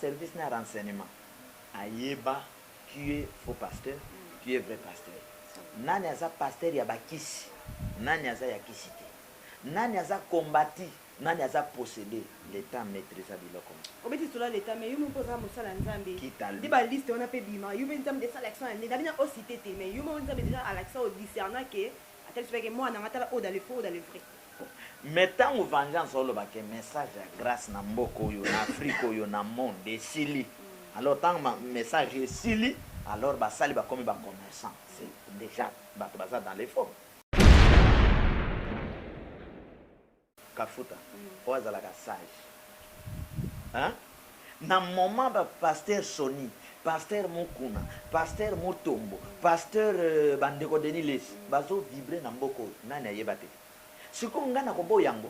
service na renseignement ayeba qui est faux pasteur, qui est vrai pasteur. Nani aza pasteur ya bakisi, nani aza ya kisi te, nani aza combati, nani aza possédé, l'état maîtrisa biloko. Obeti tola l'état mais yumo posa mosala nzambe. Kitali. Di ba liste on a pe bima, yumo nzambe de ça l'accent ne dabina o cité te mais yumo nzambe déjà à l'accent au discerna que à tel fait que moi na matala o dans le faux dans le vrai. Mettons vengeance sur le baquet, message à grâce na mboko yo, na Afrique yo, na monde, de Sili. Alors, tant que message est Sili, alors bah sali bah comme bah commerçant. C'est déjà bah dans les formes. Kafuta, oaza la sage. Hein? Na moment bah pasteur Sony, pasteur Mukuna, pasteur Mutombo, pasteur Bandeko Deniles, bazo vibrer na mboko, nani ayebate. Siko ngana kobo yango.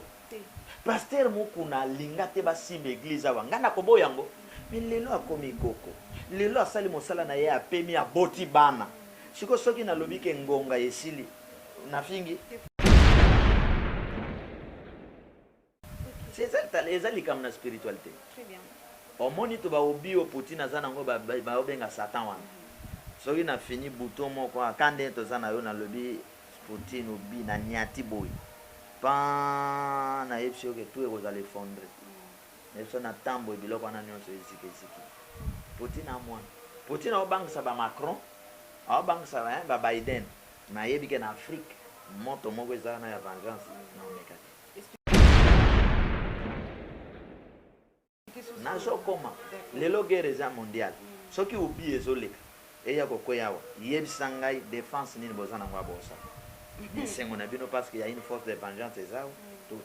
Pasteur Mukuna linga te basimba église awa ngana kobo yango. Mais lelo akomi koko. Lelo asali mosala na ye apemi aboti bana. Siko soki na lobi ke ngonga esili na fingi. C'est ça les comme na spiritualité. Très bien. Au moni to ba obi o poti na zana ngo ba obenga satan wana. Soki na fini bouton moko akande to zana yo na lobi Poutine obi na nyati boy. Pan na yepsi que tout est aux aller fondre. Mais ça na tambo et biloko na nyonso eziki. Poutine à moi. Poutine au banque ça ba Macron, au banque ça ba Biden. Na yebi que en Afrique, moto moko ezana ya vengeance na omekati. Na so koma lelo guerre za mondiale. Soki obi ezoleka. Eya kokoyawa. Yebi sangai défense nini bozana ngwa bosa. C'est mon avis, parce qu'il y a une force de vengeance, c'est ça.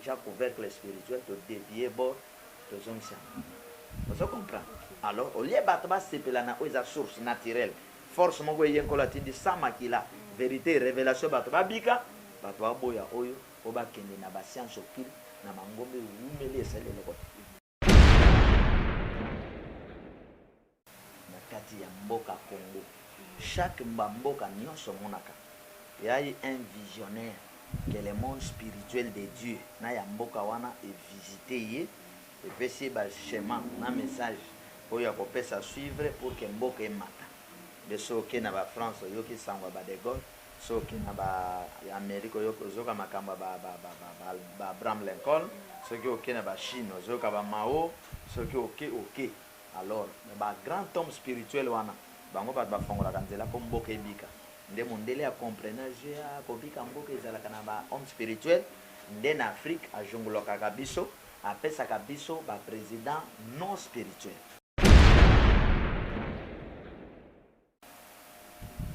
Tu as couvercle spirituel, tu dévier bord, tu as on comprend. Alors, au lieu de battre, c'est la source naturelle. Force, mon goye, dit ça, makila, vérité, révélation, battre, bika, battre, boya, oyo, oba kende, na ba science au pile, na mangombe, oumele, c'est le logo. Na kati ya mboka Congo. Chaque mboka nyonso monaka. Il y a eu un visionnaire que le monde spirituel de Dieu na ya mboka wana et visiter et pesi ba chemin na message pour ya kopesa suivre pour que mboka emata de so ke na ba France yo ki sangwa ba de Gaulle so ke na ba Amerique yo zoka makamba ba Abraham Lincoln so ke ok na ba Chine zoka ba Mao so ke ok alors ba grand homme spirituel wana bango ba fongola kanzela ko mboka ebika nde mondele ya comprenage ya kobika mboka ezalaka na ba homme spirituel nde na Afrique ajongolaka biso apesaka biso ba président non spirituel.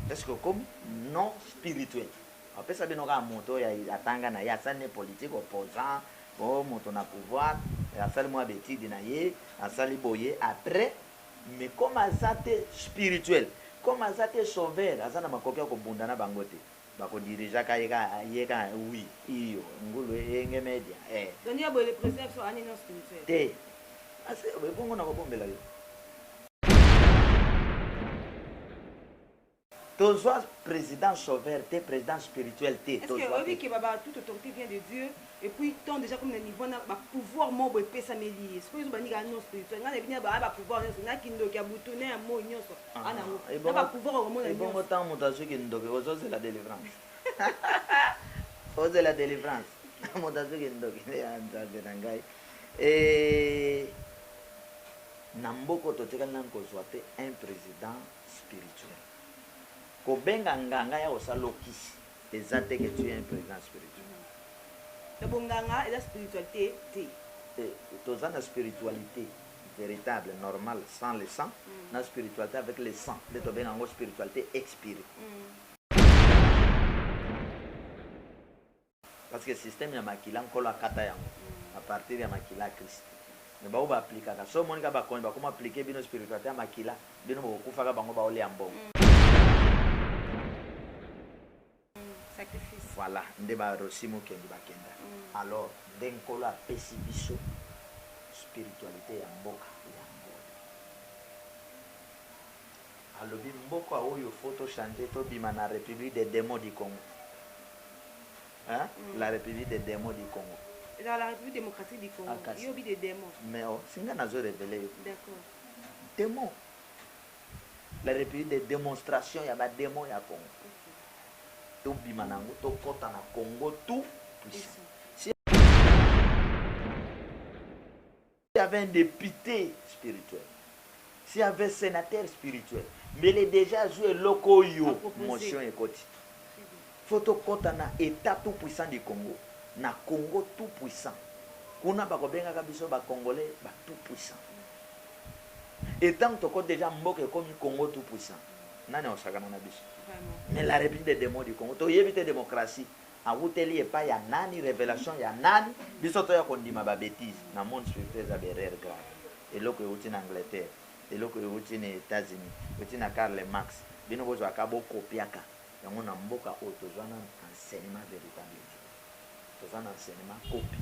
Est-ce que comme non spirituel apesa bino ka moto ya atanga na ya sane politique opposant bon moto na pouvoir ya sali mo abetidi na ye asali boye après mais comme azate spirituel comme azate sauveur azana makoki ya kobunda na bangote bako dirija ka yeka oui iyo ngulu enge media donc ya le président so ani non spirituel te ase bongo na kobombela yo Tozoa président sauveur te président spirituel te est-ce que oui que baba toute autorité vient de Dieu et puis tant déjà comme le niveau na ba pouvoir mobo epesa meli est-ce que vous bani ga non spirituel ngana bina ba pouvoir na kindo kia butone ya mo nyonso ana mo na ba pouvoir au monde bongo tant motazo kindo ke ozoze la délivrance ozoze la délivrance motazo kindo ke ya nzabe na ngai na mboko totekali na kozwa te un président spirituel kobenga nganga ya osalokisi eza te que tu es un président spirituel. Le bonganga et la spiritualité toza na spiritualité véritable normale sans le sang na spiritualité avec le sang de tobenga ngo spiritualité expirée. Parce que le système ya makila nkolo akata yango à partir ya makila Christ mais ba oba appliquer so monika ba konba comment appliquer bino spiritualité ya makila bino bokufaka bango ba ole ambongo. Sacrifice. Voilà, ndeba rosimo kendi bakenda. Alors, denkolo apesi biso spiritualité ya mboka ya mboka. Alobi mboka oyo photo changer to bima na République des démons du Congo. Hein? La République des démons du Congo. Dans la République démocratique du Congo, il y a des démons. Mais oh, singa nazo révélé. D'accord. démon. La République des démonstrations, il y a des démons à Congo. Tout bimanango, tout kota na Congo, tout puissant. S'il y avait un député spirituel, s'il y avait un sénateur spirituel, mais il est déjà joué loko yo, motion et koti. Faut kota na état tout puissant du Congo, na Congo tout puissant. Kuna bakobenga kabiso ba Congolais ba tout puissant. Et tant que déjà mboke comme Congo tout puissant. Nani osakana na biso. Mais la République des démons du Congo, to yebite démocratie. A wuteli epa ya nani révélation ya nani biso to ya kondima ba bêtise na monde spirituel za berere grave. Et loko euti na Angleterre, et loko euti na États-Unis, euti na Karl Marx, bino bozo akabo kopiaka. Yango na mboka o tozwana enseignement véritable. Tozwana enseignement copie.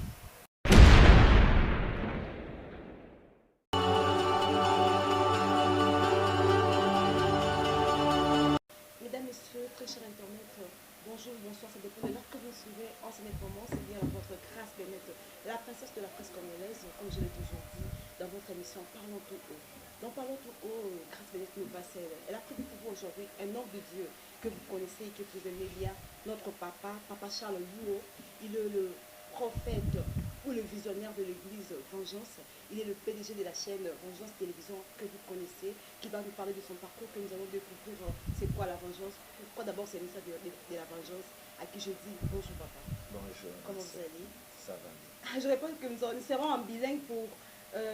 Mesdames, Messieurs, très chers internautes, bonjour, bonsoir, ça dépend de l'heure que vous suivez en ce moment, c'est bien votre grâce bénite, la princesse de la presse congolaise, comme je l'ai toujours dit, dans votre émission Parlons tout haut. Donc Parlons tout haut, grâce bénite nous passe, elle a pris du pouvoir aujourd'hui, un homme de Dieu que vous connaissez, que vous aimez bien, notre papa, Papa Charles Youo, il est le prophète ou le visionnaire de l'église Vengeance. Il est le PDG de la chaîne Vengeance Télévision que vous connaissez, qui va nous parler de son parcours, que nous allons découvrir c'est quoi la vengeance, pourquoi d'abord c'est ça de la vengeance, à qui je dis bonjour papa. Bonjour. Comment vous allez? Ça va bien. Je réponds que nous serons en bilingue pour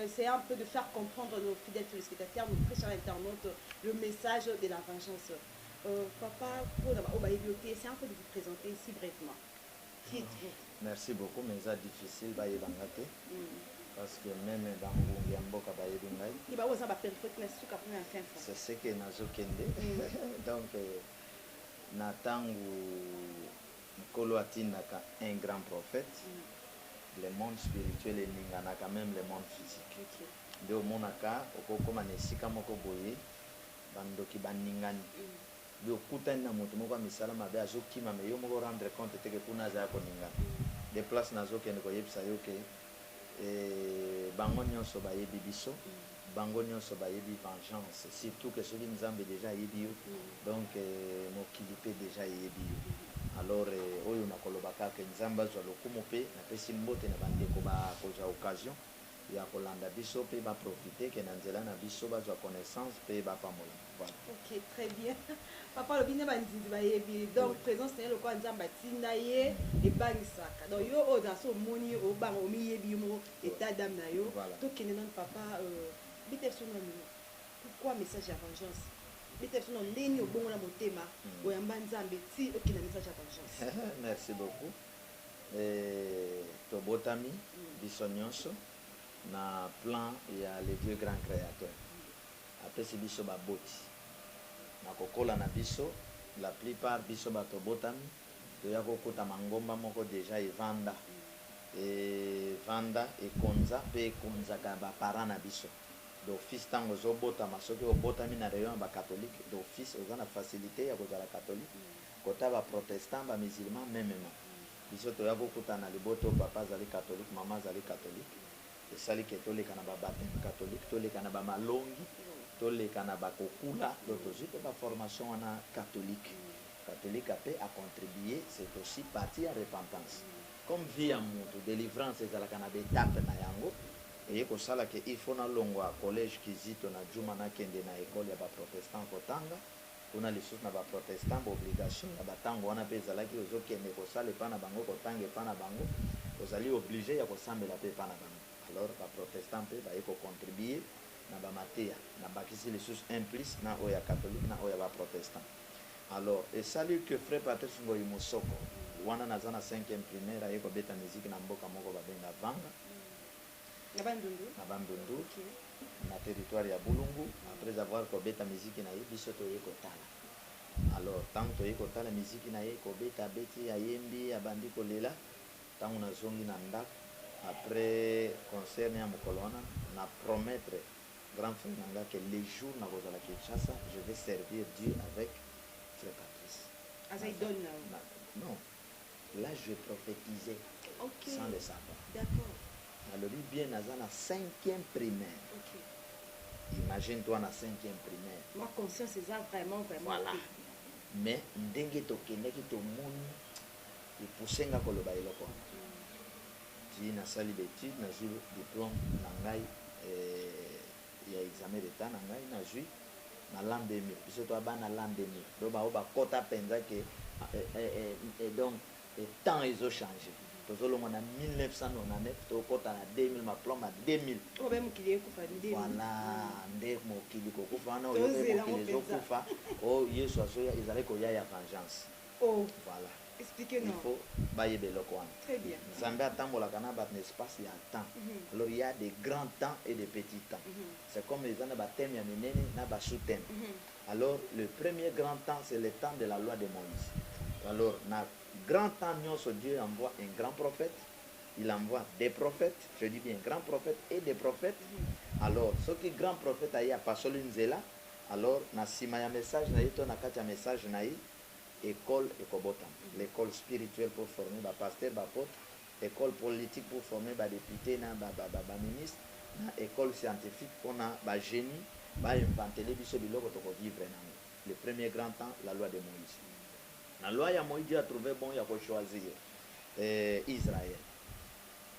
c'est un peu de faire comprendre nos fidèles téléspectateurs, nos très chers internautes, le message de la vengeance. Papa, pour d'abord, c'est un peu de vous présenter ici brièvement. Qui êtes-vous? Merci beaucoup, mais c'est difficile de bangate parce que même dans Mboka c'est ce que nazo kende. Donc natangu Nkolo atindaka un grand prophète. Le monde spirituel et ningana quand même le monde physique. De monaka okokoma nesika moko boye bandoki baningani. Bi okutani na moto moko misala mabe azokima me yo moko rendre compte te que kuna za ko ningana. De place nazo kende ko yebisa yo ke bango nyonso bayebi biso, bango nyonso bayebi vengeance, surtout que soki nzambe déjà yebi yo, donc mokili pe déjà yebi yo. Alors oyo nakolobaka ke nzambe azwa lokumu pe napesi mbote na bandeko bakozwa occasion ya kolanda biso pe baprofite ke na nzela na biso bazwa connaissance pe bapamola. Voilà. Ok, très bien. Papa, le bine bandidi bayebi. Donc, présence c'est le quoi nzamba tinda ye et banisaka. Donc yo o dans son moni o bang o mi yebi mo état d'âme na yo. Donc kene non papa bite son nom. Pourquoi message à vengeance? Bite son nom ndeni o bongo na motema o yamba nzambe ti o kina message à vengeance. Merci beaucoup. To botami biso nyonso na plan ya le Dieu grand créateur. Après c'est biso ba boti. Na kokola na biso la plupart biso bato botami to ya kokota mangomba moko déjà evanda vanda ekonza pe ekonzaka bapara na biso d'office ntango ozobotama soki obotami na rayon ya bacatholique d'office oza na facilité ya kozala catholique kota baprotestant bamusulman memema biso toya kokuta na liboto papa azali catholique mama azali catholique esali ke toleka na babaptême catholique toleka na bamalongi toleka na bakokula donc tozwi mpe baformation wana catholique catholique ape a contribué c'est aussi partie ya repentance comme vie ya moto délivrance ezalaka na betape na yango eye kosala ke il faut nalongwa collège kizito na juma nakende na école ya baprotestant kotanga kuna lisusu na baprotestant baobligation ya batango wana mpe ezalaki ozokende kosala epa na bango kotanga epa na bango ozali oblige ya kosambela mpe epa na bango alors baprotestant mpe baye kocontribue na bamateya na bakisi lisusu un plus na oyo ya catholique na oyo ya baprotestant. Alors esali que frère Patrice Ngoyi Mosoko wana naza na 5e primaire aye kobeta musique na mboka moko babenga Vanga na Bandundu na territoire ya Bulungu. Après avoir kobeta musique na ye biso toye kotala. Alors tant toye kotala musique na ye kobeta beti ayembi abandi kolela tango nazongi na ndako. Après concert ya mokolo wana na promettre grand frère nanga que les jours na kozala Kinshasa je vais servir Dieu avec frère Patrice. Non, là je prophétisais sans le savoir. D'accord. Alors bien naza na 5e primaire. Imagine-toi dans la 5e primaire. Ma conscience est vraiment. Voilà. Mais ndenge tokendaki tomoni epusenga koloba eloko. Ti nasali d'étude, nazwi diplôme na ngai ya examen d'état na ngai nazwi na l'an 2000. Biso to bana l'an 2000. Do ba bakota penza ke donc temps ezo changer. Tozolonga na 1999 tokota na 2000 ma plan na 2000. O ba mokili ekufa 2000. Voilà, nde mokili kokufa wana oyo mokili ezokufa o Yesu azoya ezali koya ya vengeance. Oh, voilà. Expliquez-nous. Il faut bayebe eloko wana. Très bien. Nzambe atambolaka na bato na espace ya temps. Alors il y a des grands temps et des petits temps. C'est comme les ana bathème ya minene na ba sous-thème. Alors le premier grand temps c'est le temps de la loi de Moïse. Alors na grand temps nyonso Dieu envoie un grand prophète. Il envoie des prophètes, je dis bien grand prophète et des prophètes. Alors ce qui grand prophète a pasoli nzela. Alors na sima ya message na yeto na kati ya message na yi école ekobotam. L'école spirituelle pour former ba pasteur, ba apôtre, école politique pour former ba député na ba ministre, na école scientifique pour na ba génie, ba inventer les biso biloko to ko vivre na. Le premier grand temps, la loi de Moïse. La loi de Moïse, Dieu a trouvé bon ya ko choisir Israël.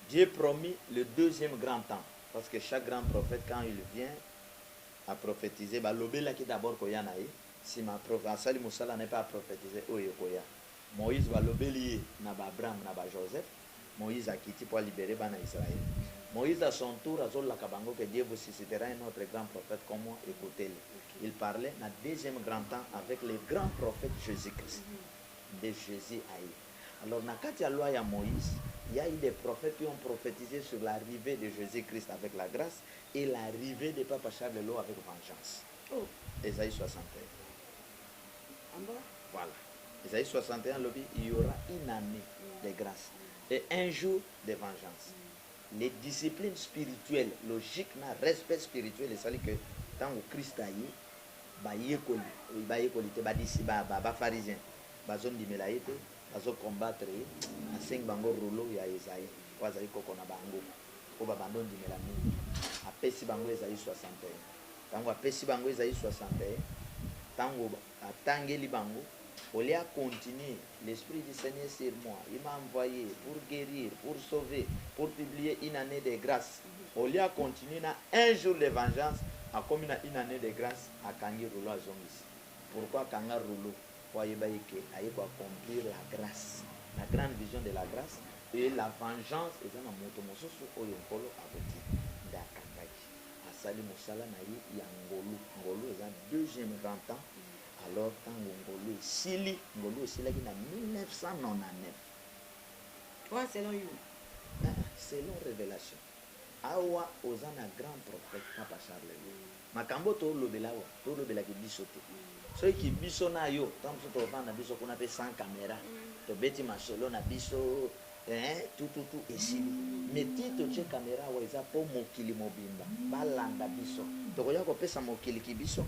Dieu promit le deuxième grand temps parce que chaque grand prophète quand il vient à prophétiser, ba lobela ki d'abord ko yana yi. Si ma prophète Moussala n'est pas prophétisé, oyekoya. Moïse va l'obéir na Abraham na Joseph. Moïse a quitté pour libérer bana Israël. Moïse à son tour a dit la kabango que Dieu vous suscitera un autre grand prophète comme moi, écoutez-le. Il parlait dans le deuxième grand temps avec les grands prophètes Jésus-Christ. De Jésus aïe. Alors dans la loi de Moïse, il y a eu des prophètes qui ont prophétisé sur l'arrivée de Jésus-Christ avec la grâce et l'arrivée de Papa Charles Lelo avec vengeance. Oh. Ésaïe 61. Voilà. Isaïe 61, il y aura une année de grâce et un jour de vengeance. Les disciplines spirituelles, logique, respect spirituel, c'est que tant que Christ a eu, ba pharisien, ba zone di melaïte, ba zo combattre, na 5 bango rouleau ya Isaïe, wazali koko na bango, o ba bandon di melami, apesi bango Isaïe 61. Tango apesi bango Isaïe 61, tango atangeli bango. Au lieu de continuer, l'Esprit du Seigneur sur moi, il m'a envoyé pour guérir, pour sauver, pour publier une année de grâce. Au lieu de continuer, un jour de vengeance, a comme une année de grâce, à Kangi Roulo à Zongis. Pourquoi Kanga Roulo? Pour accomplir la grâce, la grande vision de la grâce et la vengeance. Et ça, on a monté Oyokolo aboti d'Akangaki. Asali Moussala Naï Yangolo. Ngolo est un deuxième grand temps. Alors, quand Ngolo est Sili, Ngolo est Sili en 1999. Ouais, selon you. Selon révélation. Awa ozana grand prophète Papa Charles. Makambo to lobelawa, to lobela ki bisote. So ki biso na yo, tant que to vanda biso kuna pe sans caméra. To beti masolo na biso tout et Sili. Mais ti to che caméra wa eza po mokili mobimba. Balanda biso. To koya ko pesa mokili ki biso.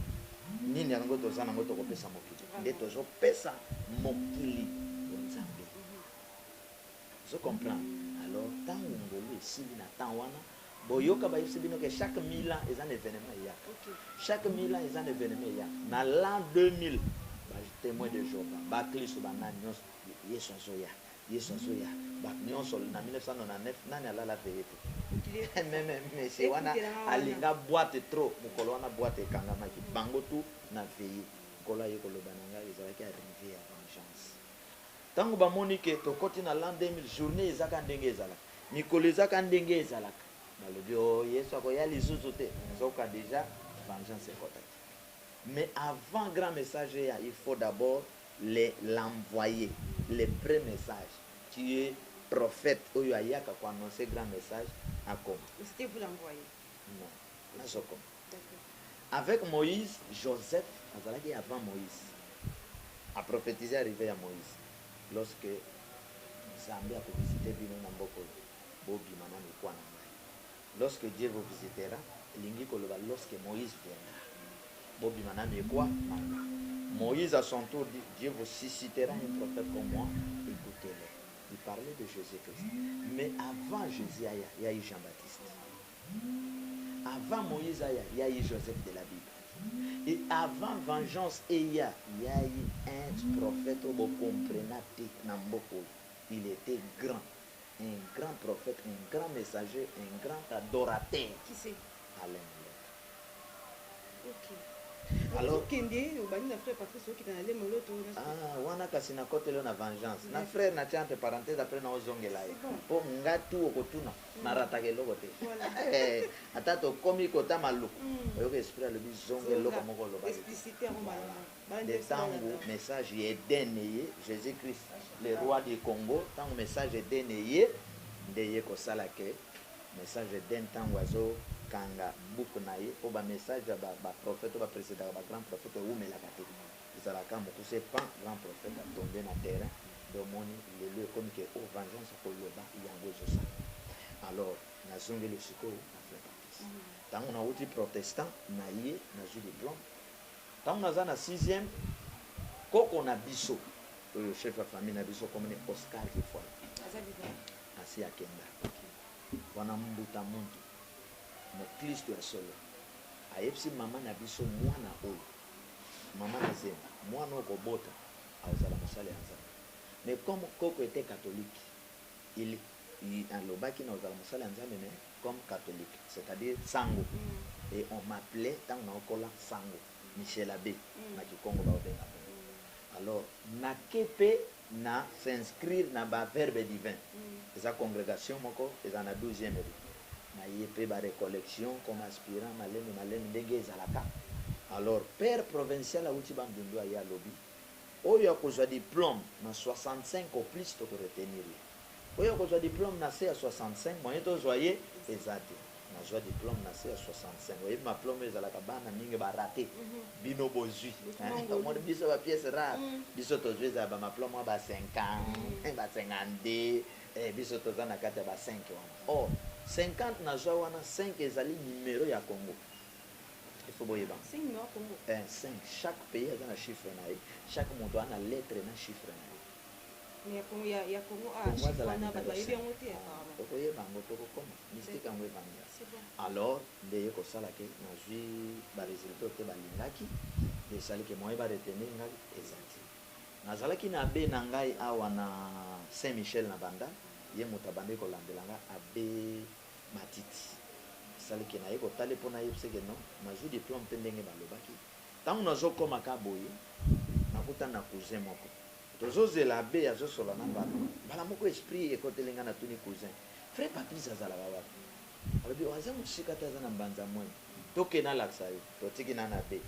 Nini yango tozana ngo to ko pesa mokili. Nde tozo pesa mokili nzambe. Je comprends. Alors, tant Ngolo est Sili na tant wana, boyoka ba yebisibino que chaque 1000 ans ils ont un événement ya. Chaque 1000 ans ils ont un événement ya. Na l'an 2000, ba témoin de Jéhovah, ba Kristo ba nani nyos Yesu azoya. Yesu azoya. Ba nyonso na 1999 nani alala peyete. Mais c'est wana alinga boîte trop, mukolo wana boîte kangama ki bango tout na veillé. Kola yekolo bananga ezalaki arrivé à vengeance. Tango ba monike to koti na l'an 2000 journée ezaka ndenge ezalaka. Mikolo ezaka ndenge ezalaka. Balobi o Yesu akoya lisusu te. Zoka déjà vengeance ekotaki. Mais avant grand message il faut d'abord l'envoyer, le pré-message qui est prophète oyo ayaka ko annoncer grand message à comme. C'était vous l'envoyer. Non, na soko. Avec Moïse, Joseph azalaki avant Moïse. A prophétiser arrivé à Moïse. Lorsque Zambia a visité Bino Namboko, Bobi Manani Kwanamai. Lorsque Dieu vous visitera, Lingi Koloba, lorsque Moïse viendra. Bobi Manani quoi? Moïse à son tour dit, Dieu vous suscitera un prophète comme moi, écoutez-le. Il parlait de Jésus-Christ. Mais avant Jésus, il y a eu Jean-Baptiste. Avant Moïse, il y a eu Joseph de la Bible. Et avant vengeance, il y a eu un prophète, il était grand. Un grand prophète, un grand messager, un grand adorateur. Qui c'est? Alain. Ok. Alors, wana kasi na kotelo na vengeance. Na frère na tiante parenthèse après na ozongela. Po ngatu okotuna na ratakelo kote. Ata to komi kota malu. Oyo ke esprit le bizongelo ko moko lo ba. Expliciter en de tango message est dénéé Jésus Christ le roi du Congo tango message est dénéé ndeye ko sala ke message d'un tango azo kanga buku na ye o ba message ba prophète ba précédent ba grand prophète ou melakate izalaka moto c'est pas grand prophète a tombé na terrain de moni le lieu comme que au vengeance ko loba yango zo sa alors na zonge le siko na frère baptiste tango na uti protestant na ye na ju diplôme tango na za na 6e koko na biso oyo chef ya famille na biso comme ne Oscar Kifola asi akenda wana mbuta muntu na Kristo ya solo ayepsi mama na biso mwana oyo mama na zema mwana okobota azala mosala ya nzambe mais comme koko était catholique il alobaki na ozala mosala ya nzambe mais comme catholique c'est-à-dire sango et on m'appelait tant na okola sango Michel Abbé na Kikongo ba obenga alors na kepe na s'inscrire na ba verbe divin eza congrégation moko eza na 12e na yepe ba récollection comme aspirant malene ndenge ezalaka alors père provincial auti bambundu ya lobi oyo akozwa diplôme na 65 au plus to retenir oyo akozwa diplôme na C à 65 moyen to zoyer ezate na joie diplôme na C à 65 oyo ma diplôme ezalaka bana mingi ba raté bino bozui mon biso ba pièce rare biso to zoeza ba ma diplôme ba 50 ba 52 biso to za na kati ba 5 wana oh 50 na joie wana 5 ezali numéro ya Congo. Il faut boyer ban. 5 numéro Congo. 5 chaque pays a un chiffre na ye, chaque monde a une lettre na chiffre na ye. Mais ya Congo a chiffre na ba ba yebi ngote apparemment. Ko yeba ngoto ko koma mystique ngwe banga. C'est bon. Alors ndeye ko sala ke na zui ba résultat te ba lingaki de sali ke moye ba retenir ngai exact. Na zalaki na be na ngai awa na Saint-Michel na banda ye mutabande ko landelanga abe matiti sali ke na ye ko tale pona ye pse ke non na ju diplôme te ndenge balobaki tango nazo koma ka boye nakuta na cousin moko tozozela abe azosola na bala moko esprit ekotelenga na tuni cousin frère Patrice azala baba alobi waza musika ta na mbanza mwe toke na laksa ye totiki na be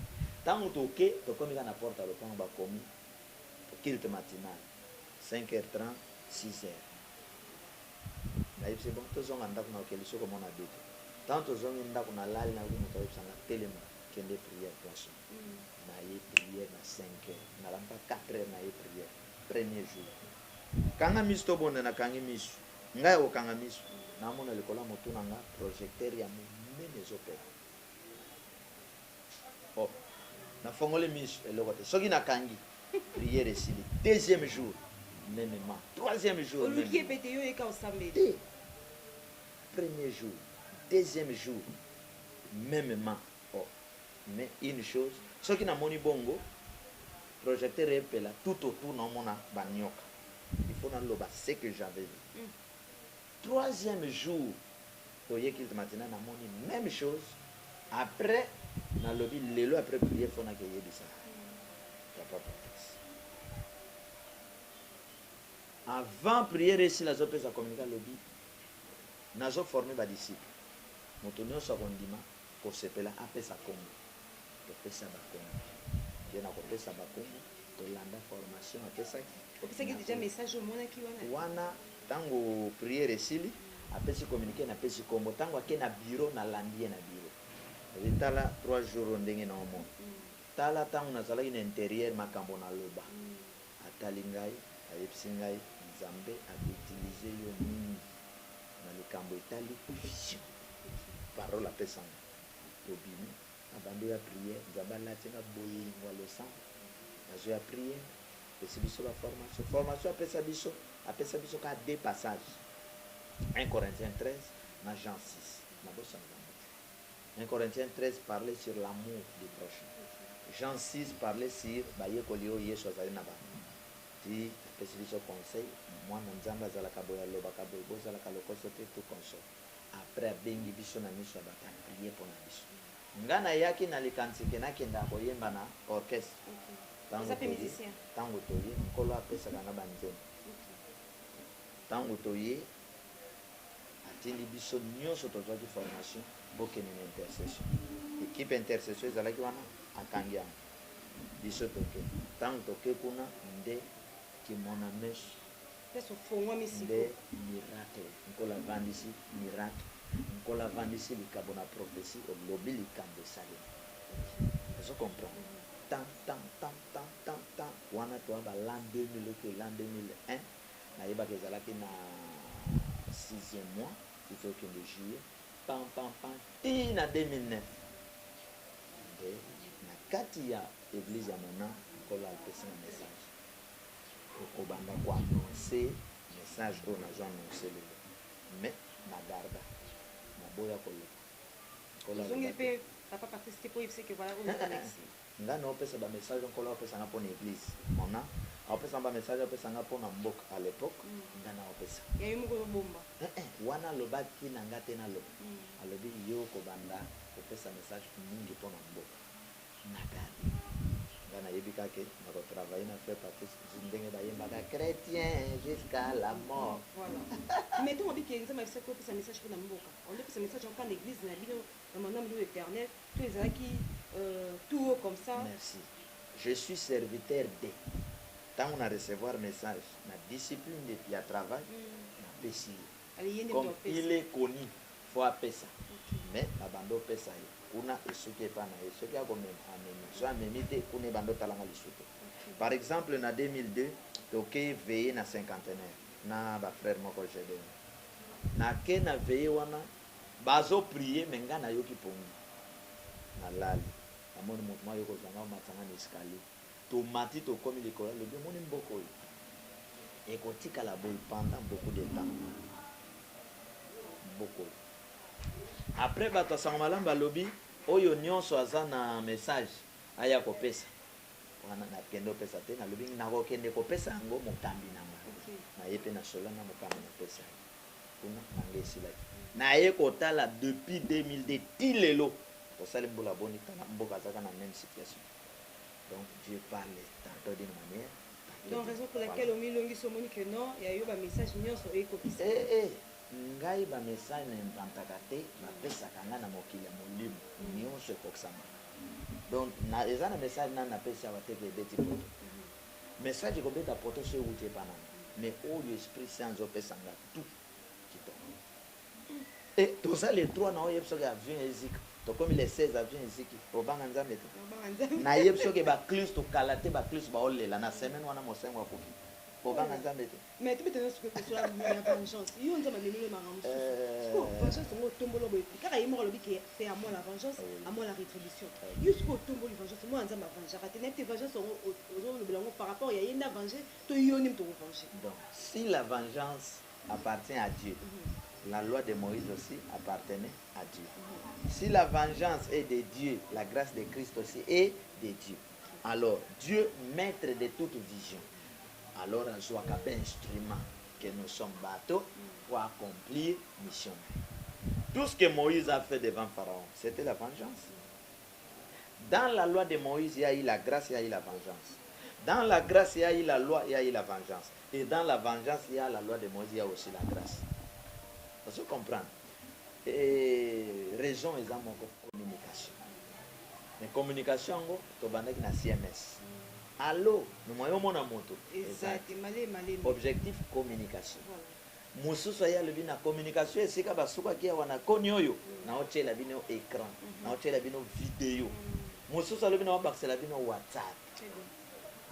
tango toke tokomika na porte à l'opango bakomi kilte matinal 5h30 6h c'est bon, tous on a ndako na okeli soko mona bete tant tous on ndako na lali na ko moto yebsanga telema kende prière place na ye prière na 5h na lamba 4h na ye prière premier jour kanga misto bonne na kangi miso ngai o kanga miso na mona lekola moto nanga projecteur ya mene zopé oh na fongole miso elokote soki na kangi prière esili deuxième jour même troisième jour même qui est pété yo et quand samedi premier jour deuxième jour même oh mais une chose ce qui n'a moni bongo projecteur epela tout autour na mona banyoka il faut na loba ce que j'avais vu troisième jour toye qu'il matin na moni même chose après na lobi lelo après prier faut na ke yebisa avant prière ici la zope za communiquer lobby nazo former ba disciple moto nyonso akondima ko sepela apesa kombo to pesa ba kombo yena ko pesa ba kombo to landa formation apesa ki déjà message au monde qui wana tango prière ici apesi communiquer na pesi kombo tango akena bureau na landie na bureau vitala 3 jours ndenge na omo tala tango nazalaki na intérieur makambo na loba atalingai ayepsingai Nzambe a utilisé yo mingi na likambo etali vision parole apesanga tobimi abandi ya prière Nzambe alatinga boye ngwa le sang nazo ya prière esi biso ba formation apesa biso ka deux passages 1 Corinthiens 13 na Jean 6 na bosa Nzambe 1 Corinthiens 13 parlait sur l'amour du prochain. Jean 6 parlait sur baye kolio yesu azali na ba. Ti apesi biso conseil mwana nzambe azalaka boye alobaka boye bozalaka lokoso te tout console. Après abengi biso na miso ya bato aprie mpo na biso. Nga nayaki na likanisi ke nakenda koyemba na orchestre. Ntango toye nkolo apesaka nga banzembo. Ntango toye atindi biso nyonso tozwaki formation bokende na intercession. Équipe intercession ezalaki wana akangi yango biso toke. Ntango toke kuna nde kimona meso nde miracle nkolo avandisi miracle nkolo avandisi likambo na prophétie olobi likambo esalemi. Ozo comprendre tant wana toa ba l'an 2000 oke l'an 2001 nayebaka ezalaki na 6e mois tozokende juillet pam ti na 2009 nde na kati ya église ya mona nkolo alipesi na message okobanda koannonce message oyo nazo annonce lelo mais nagarda naboya koloba nga naopesa bamessage nkolo aopesanga mpo na église mona aopesanga bamessage aopesanga mpo na mboka à l'époque nga naopesa wana alobaki na nga te naloba alobi yo kobanda kopesa message mingi mpo na mboka nagarde nga nayebi kake nakotravaille na frère Patrice ndenge bayembaka chrétien jusqu'à la mort. Mais tu m'as dit que nzambe afisa kopesa message mpo na mboka ondepesa message mpo na église na bino na manambo de l'éternel tout ezalaki tout comme ça. Merci. Je suis serviteur de. Tant on a recevoir message, la discipline de la travail, la pesi. Comme il est connu, il faut appeler ça. Mais la bande pesa. Kuna esuke pana esuke ako même ameni. So ameni te kuna bando talanga lisuke. Par exemple na 2002, toke veillé na cinquantenaire. Na ba frère moko jede. Na ke na veillé wana bazo prier menga na yoki pongi. Na lali. Amoni mouvement yoko zanga matanga na escalier. Tomati to komi likolo le bi moni mboko yi. Ekotika la boy pendant beaucoup de temps. Beaucoup. Après bato sanga malamba lobi oyo nyonso aza na message aya kopesa. Wana na kendo pesa te na lobi na kokende kopesa yango mokambi na nga. Na yepe na sola na mokambi na pesa. Kuna ngesi la. Na ye kotala depuis 2002 tilelo. Pour ça, les boni mboka zaka na même situation. Donc Dieu parle tantôt d'une manière. Donc raison pour laquelle on milongi somoni que non, il y a eu un message nyonso ekopisa. Ngai ba message na impantaka te, ba pesa kanga na mokili ya molimo nyonso ekokisama. Donc na ezana message na pesa wa teke beti poto. Message ko beta poto se uti pana. Mais au l'esprit saint zo pesa nga tout qui tombe. Et tout ça les trois na o yepso ga avion ezika. Comme les 16 avions ici qui au banganzambe na yebso ke ba clus to kalate ba clus ba olela na semaine wana mosengo akoki au banganzambe mais tu peux te dire que sur la vengeance yo nzama nemelo mangamusu ko vengeance ngo tombolo boy kaka yimo lobi ke c'est à moi la vengeance à moi la rétribution yo ko tombolo vengeance moi nzama venger ate net vengeance au le blanc par rapport ya yenda venger to yo nim to venger. Donc si la vengeance appartient à Dieu, la loi de Moïse aussi appartenait à Dieu. Si la vengeance est de Dieu, la grâce de Christ aussi est de Dieu. Alors, Dieu, maître de toute vision. Alors, un soit qu'un instrument que nous sommes bateaux pour accomplir mission. Tout ce que Moïse a fait devant Pharaon, c'était la vengeance. Dans la loi de Moïse, il y a eu la grâce, il y a eu la vengeance. Dans la grâce, il y a eu la loi, il y a eu la vengeance. Et dans la vengeance, il y a la loi de Moïse, il y a aussi la grâce. Vous comprenez? Et raison est dans mon communication. Mais communication, tu vas na CMS. Allô, nous voyons mon moto. Exact. Objectif communication. Mususu ya le bina communication et c'est ka basuka ki wana konyoyo na oche la bino écran, na oche la bino vidéo. Mususu le bina wa bakse la bino WhatsApp.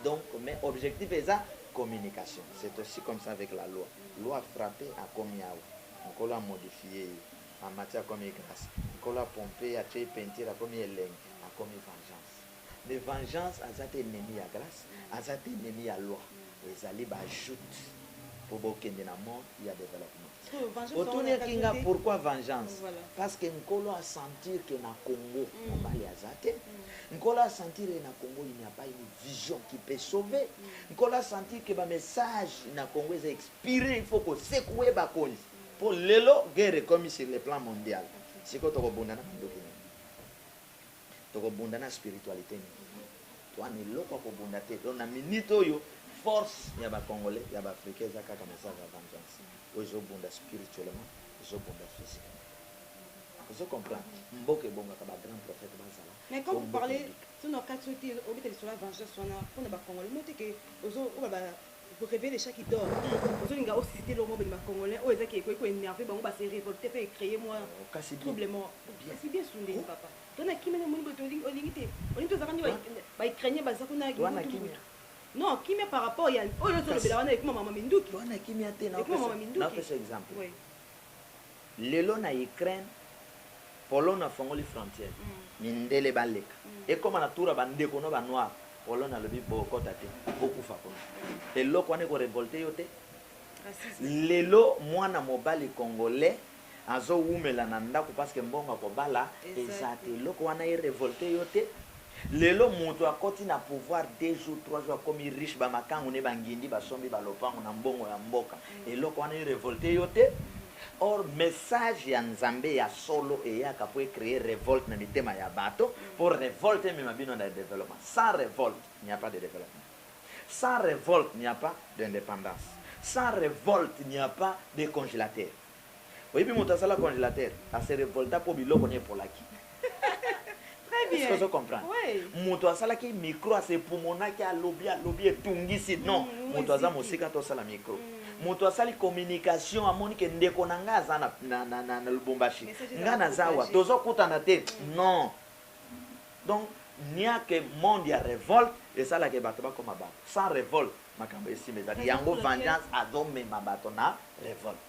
Donc mais objectif est ça communication. C'est aussi comme ça avec la loi. Loi frappée a commis à on l'a modifié en matière comme grâce. On l'a pompé, a tué peinture, a commis l'aigle, a commis vengeance. Mais vengeance a été ennemi à grâce, a été ennemi à loi. Et ça ajoute pour bokende na monde il y a développement. Autour kinga pourquoi vengeance? Voilà. Parce que Nkolo a sentir que na Congo mobali azate. Nkolo a sentir que na Congo il n'y a pas une vision qui peut sauver. Nkolo a sentir que ba message na Congo est expiré, il faut que secouer ba konzi. Pour lelo guerre comme sur le plan mondial. C'est quoi toko bunda na ndoki. Toko bunda na spiritualité. Toi ne loko ko bunda te. On a minute yo force ya ba congolais, ya ba africains za kaka message à vengeance. Ozo bunda spirituellement, ozo bunda physiquement. Vous comprenez? Mboke bonga ka ba grand prophète bazala. Mais quand vous parlez sur nos quatre côtés au lieu de sur la vengeance on a pour ba congolais, notez que ozo vous réveillez les chats qui dorment. Ozo linga aussi citer le mot ba congolais, o ezaki ko énervé bango ba se révolter fait créer moi troublement. C'est bien soundé papa. Tona kimene moni boto olingité. Olinto zakani ba craignait ba zakona non, qui met par rapport, il y a oh, avec maman Mindouki. On a qui met avec maman Mindouki. C'est exemple. Oui. Lelo na Ukraine, Pologne a fongoli frontière. Mindele balek. Et comme on a tout rabandé kono ba noir, Pologne a le bi beaucoup tate, beaucoup fa kono. Et lo kwane ko révolté yote. Lelo mwana mobali congolais azo umela na ndako parce que mbonga ko bala ezate lo kwana e révolté yote. Lelo moto akoti na pouvoir 2 jours 3 jours comme riche ba makangu ne bangindi ba sombi ba lopango na mbongo ya mboka eloko wana révolté yote. Or message ya Nzambe ya solo et ya ka pour créer révolte na mitema ya bato pour révolter même bino na développement. Sans révolte, il n'y a pas de développement. Sans révolte, il n'y a pas d'indépendance. Sans révolte, il n'y a pas de congélateur. Oui, puis moto sala congélateur, a se révolta pour biloko ne pour la qui. Est-ce que vous comprenez? Oui. Moto asala ki micro ase pumona ki alobi tungisi non. Moto asala musika to sala micro. Moto asala communication amoni ke ndeko nanga aza na Lubumbashi. Ngana zawa tozo kutana te. Non. Donc n'y a que monde ya révolte et ça la ke bato ba comme bato. Sans révolte makambo esi mezaki yango vengeance azome mabato na révolte.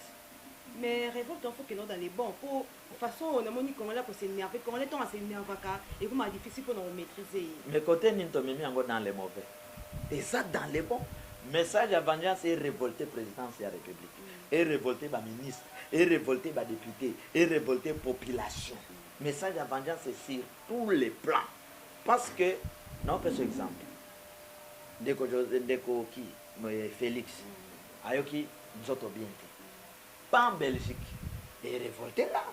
Mais révolte, il faut que nous dans les bons. Pour de toute façon, on a moni comment là pour s'énerver, quand on est temps à s'énerver et comment difficile pour nous maîtriser. Mais côté Nintomimi encore dans les mauvais. Et ça dans les bons. Message à vengeance est révolté président de la République, et révolté par ministre, et révolté par député, et révolté population. Message à vengeance c'est sur tous les plans. Parce que, non, par exemple, Deko qui, Félix, Ayoki, Zotobiente. Pas en Belgique. Et révolté là.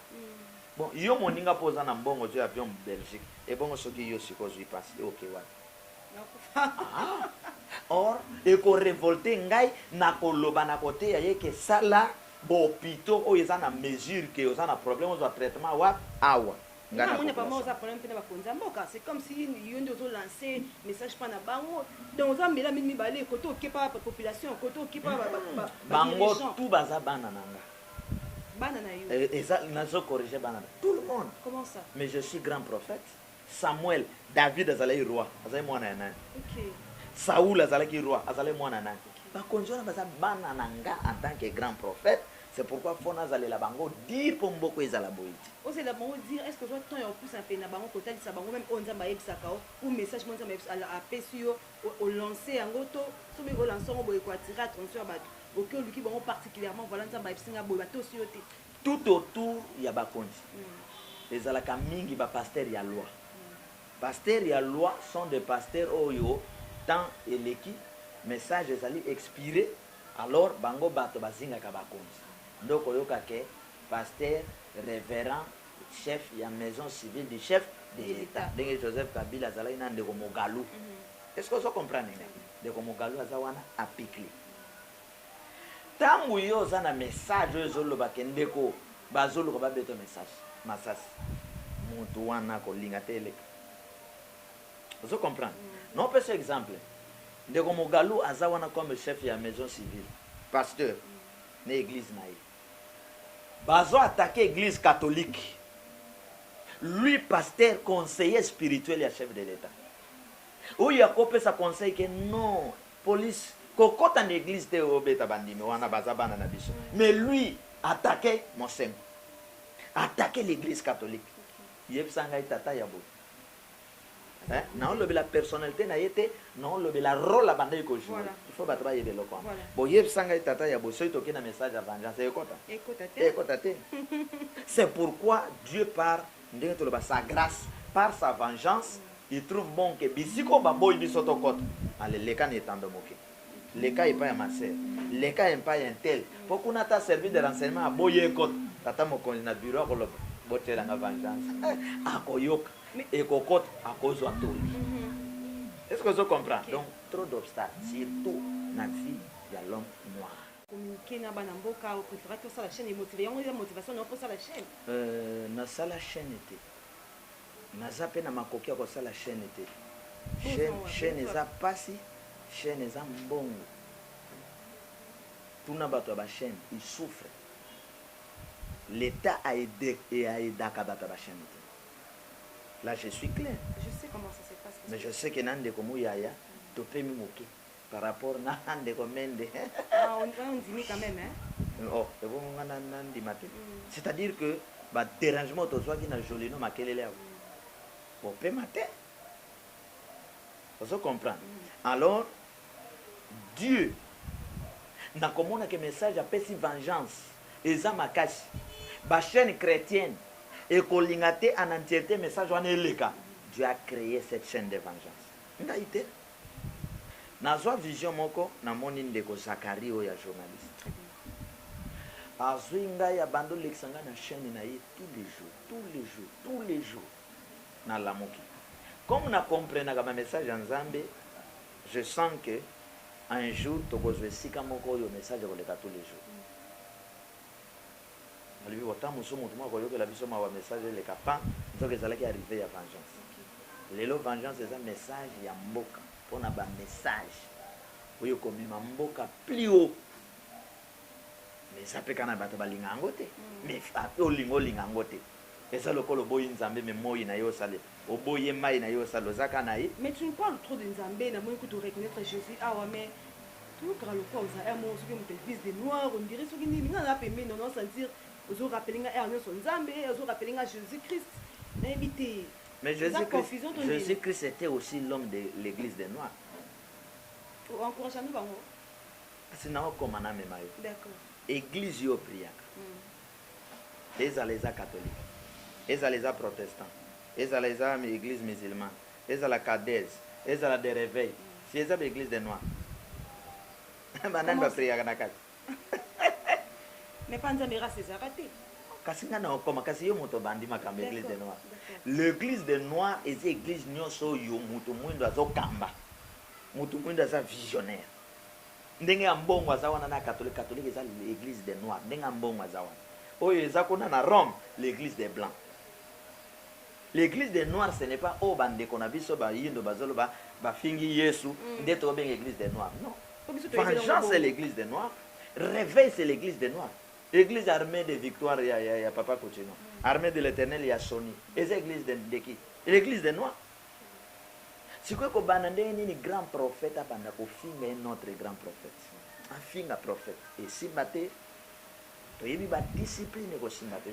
Bon, yo moninga posa na mbongo tu avion Belgique. Et bon, ce qui yo suppose y passe. Ok, ouais. Or, et ko révolté ngai na koloba na côté aye que ça là, bo pito o yeza na mesure que yo na problème au traitement wa awa. C'est comme si ils ont lancé message par bango donc ça mais là mi balé côté qui pas population côté qui pas bango tout baza banana banana et ça nazo corriger banana tout le monde. Comment ça? Mais je suis grand prophète. Samuel, David azalaki roi, azalaki mwana nani? OK. Saoul azalaki roi, azalaki mwana nani? Ba konjona baza banana nga en tant que grand prophète. C'est pourquoi faut nazaler la bango dire pour mboko ezala boiti. Ose la bango dire est-ce que toi temps en plus un peu na bango total sa bango même onza ba ebsaka ou message monza ba à pesio au lancer en goto so be lancer on boy ko attirer attention ba OK luki bango particulièrement voilà nza ba ebsinga boy ba to yote tout autour ya ba konzi. Ezala ka mingi ba pasteur ya loi. Pasteur ya loi sont des pasteurs oyo tant eleki message ezali expiré alors bango bato bazinga ka ba konzi. Donc, il y a pasteur, révérend, chef, il y a maison civile du chef de l'État. Donc, Joseph Kabila, il y a de Gomogalou. Est-ce que vous comprenez? De Gomogalou, il y a un piqué. Tant que vous avez un message, vous avez un message. Vous comprenez? Non, par exemple, de Gomogalou, il y a comme chef de la maison civile, pasteur, de l'église. Bazo attaqué l'église catholique. Lui, pasteur, conseiller spirituel et chef de l'État. Où il a coupé sa conseil que non, police, kokota l'église de obeta bandimi, wana bazabana na biso. Mais lui, attaqué mon sein. Attaqué l'église catholique. Yeb sanga tata yabo. Non, la personnalité n'a été, non, la rôle à bande que jouer. Il faut battre les locaux. Bon, il y a 100 tata, il y a besoin de un message à vengeance. C'est pourquoi Dieu, par sa grâce, par sa vengeance, il trouve bon que Bisiko Babo il soto côte. Allez, les cas n'étant de moquer. Les cas n'est pas un masseur. Les cas n'est pas un tel. Pourquoi on a servi de renseignement à Boye côte? Tata mon coordinateur bureau pour le botter dans la vengeance. À Koyok et Cocotte à cause de tout. Est-ce que vous comprenez? Donc, trop d'obstacles, surtout dans la vie de l'homme noir. Communiquer na bana mboka au préféré que ça la chaîne est motivée. On a la motivation non pour ça la chaîne. Na ça la chaîne était. Na zappé na makokia ko ça la chaîne était. Chaîne eza pasi, chaîne eza mbongo. Tout na bato ba chaîne, il souffre. L'État a aidé et a aidé à kabata ba chaîne. Là je suis clair. Je sais comment ça se passe. Mais je sais que nande komu yaya, to pe mi moké. Par rapport à nande komende. Ah, on dit quand même hein. Oh, et vous nande maté. C'est-à-dire que ba dérangement to soit qui na joli no makelele. Bon, peut mater. Vous comprenez? Alors, Dieu n'a comme que message appelle si vengeance. Et ça m'a caché. La chaîne chrétienne et qu'on en entièreté message en éleka. Dieu a créé cette chaîne de vengeance. N'a été. N'a pas vision moko na moni ndeko Zacharie ou ya journaliste. Azwinga ya bando l'exanga na chaîne na ye tous les jours. Na lamoki. Comme on a compris le message en Zambie, je sens que un jour, tu vas voir le message tous les jours. Je vais vous dire que la vision de message est capable de arriver à vengeance. Les vengeance, c'est un message, il y a un mboka. On a un message. Vous avez comme un mboka plus haut. Mais ça peut quand même être lingangote. Mais il faut lingangote. Et ça, le col boy Nzambe, mais moi, il n'a pas salé. Au boy Maï n'a pas salé. Mais tu ne parles trop de Nzambe, n'a pas écouté reconnaître Jésus. Ah ouais, mais tout le monde a un mot sur l'église des Noirs. On dirait ce qu'il y a un peu, mais non, sentir. Vous rappelez à Nzambe, vous rappelez à Jésus-Christ. Mais Jésus-Christ était aussi l'homme de l'église des Noirs. Encourageons-nous, c'est non comme un ami. D'accord. Église yo priaka. Les catholiques. Les protestants, les églises musulmanes, les cadèzes, les des réveils. C'est l'église des Noirs. Mais pas Nzambera, c'est raté. L'église des Noirs est l'église nyonso yo mutu mwindo azokamba. Mutu mwindo aza visionnaire. Ndenge ambongo azawana na catholique eza l'église des Noirs. Ndenge ambongo azawana. Oyo ezakona na Rome, l'église des Blancs. L'église des Noirs, ce n'est pas au bande qu'on a vu sur Bayindo Bazolo Bafingi Yesu, d'être bien l'église des Noirs. Non. Vengeance, c'est l'église des Noirs. Réveil, c'est l'église des Noirs. L'église armée de victoire, il y a Papa Cochino. Armée de l'éternel, il y a Sony. Et c'est l'église de qui? L'église des Noirs. C'est quoi que Banande est un grand prophète à Bandako, film est notre grand prophète. Un film à prophète. Et si maté, discipline.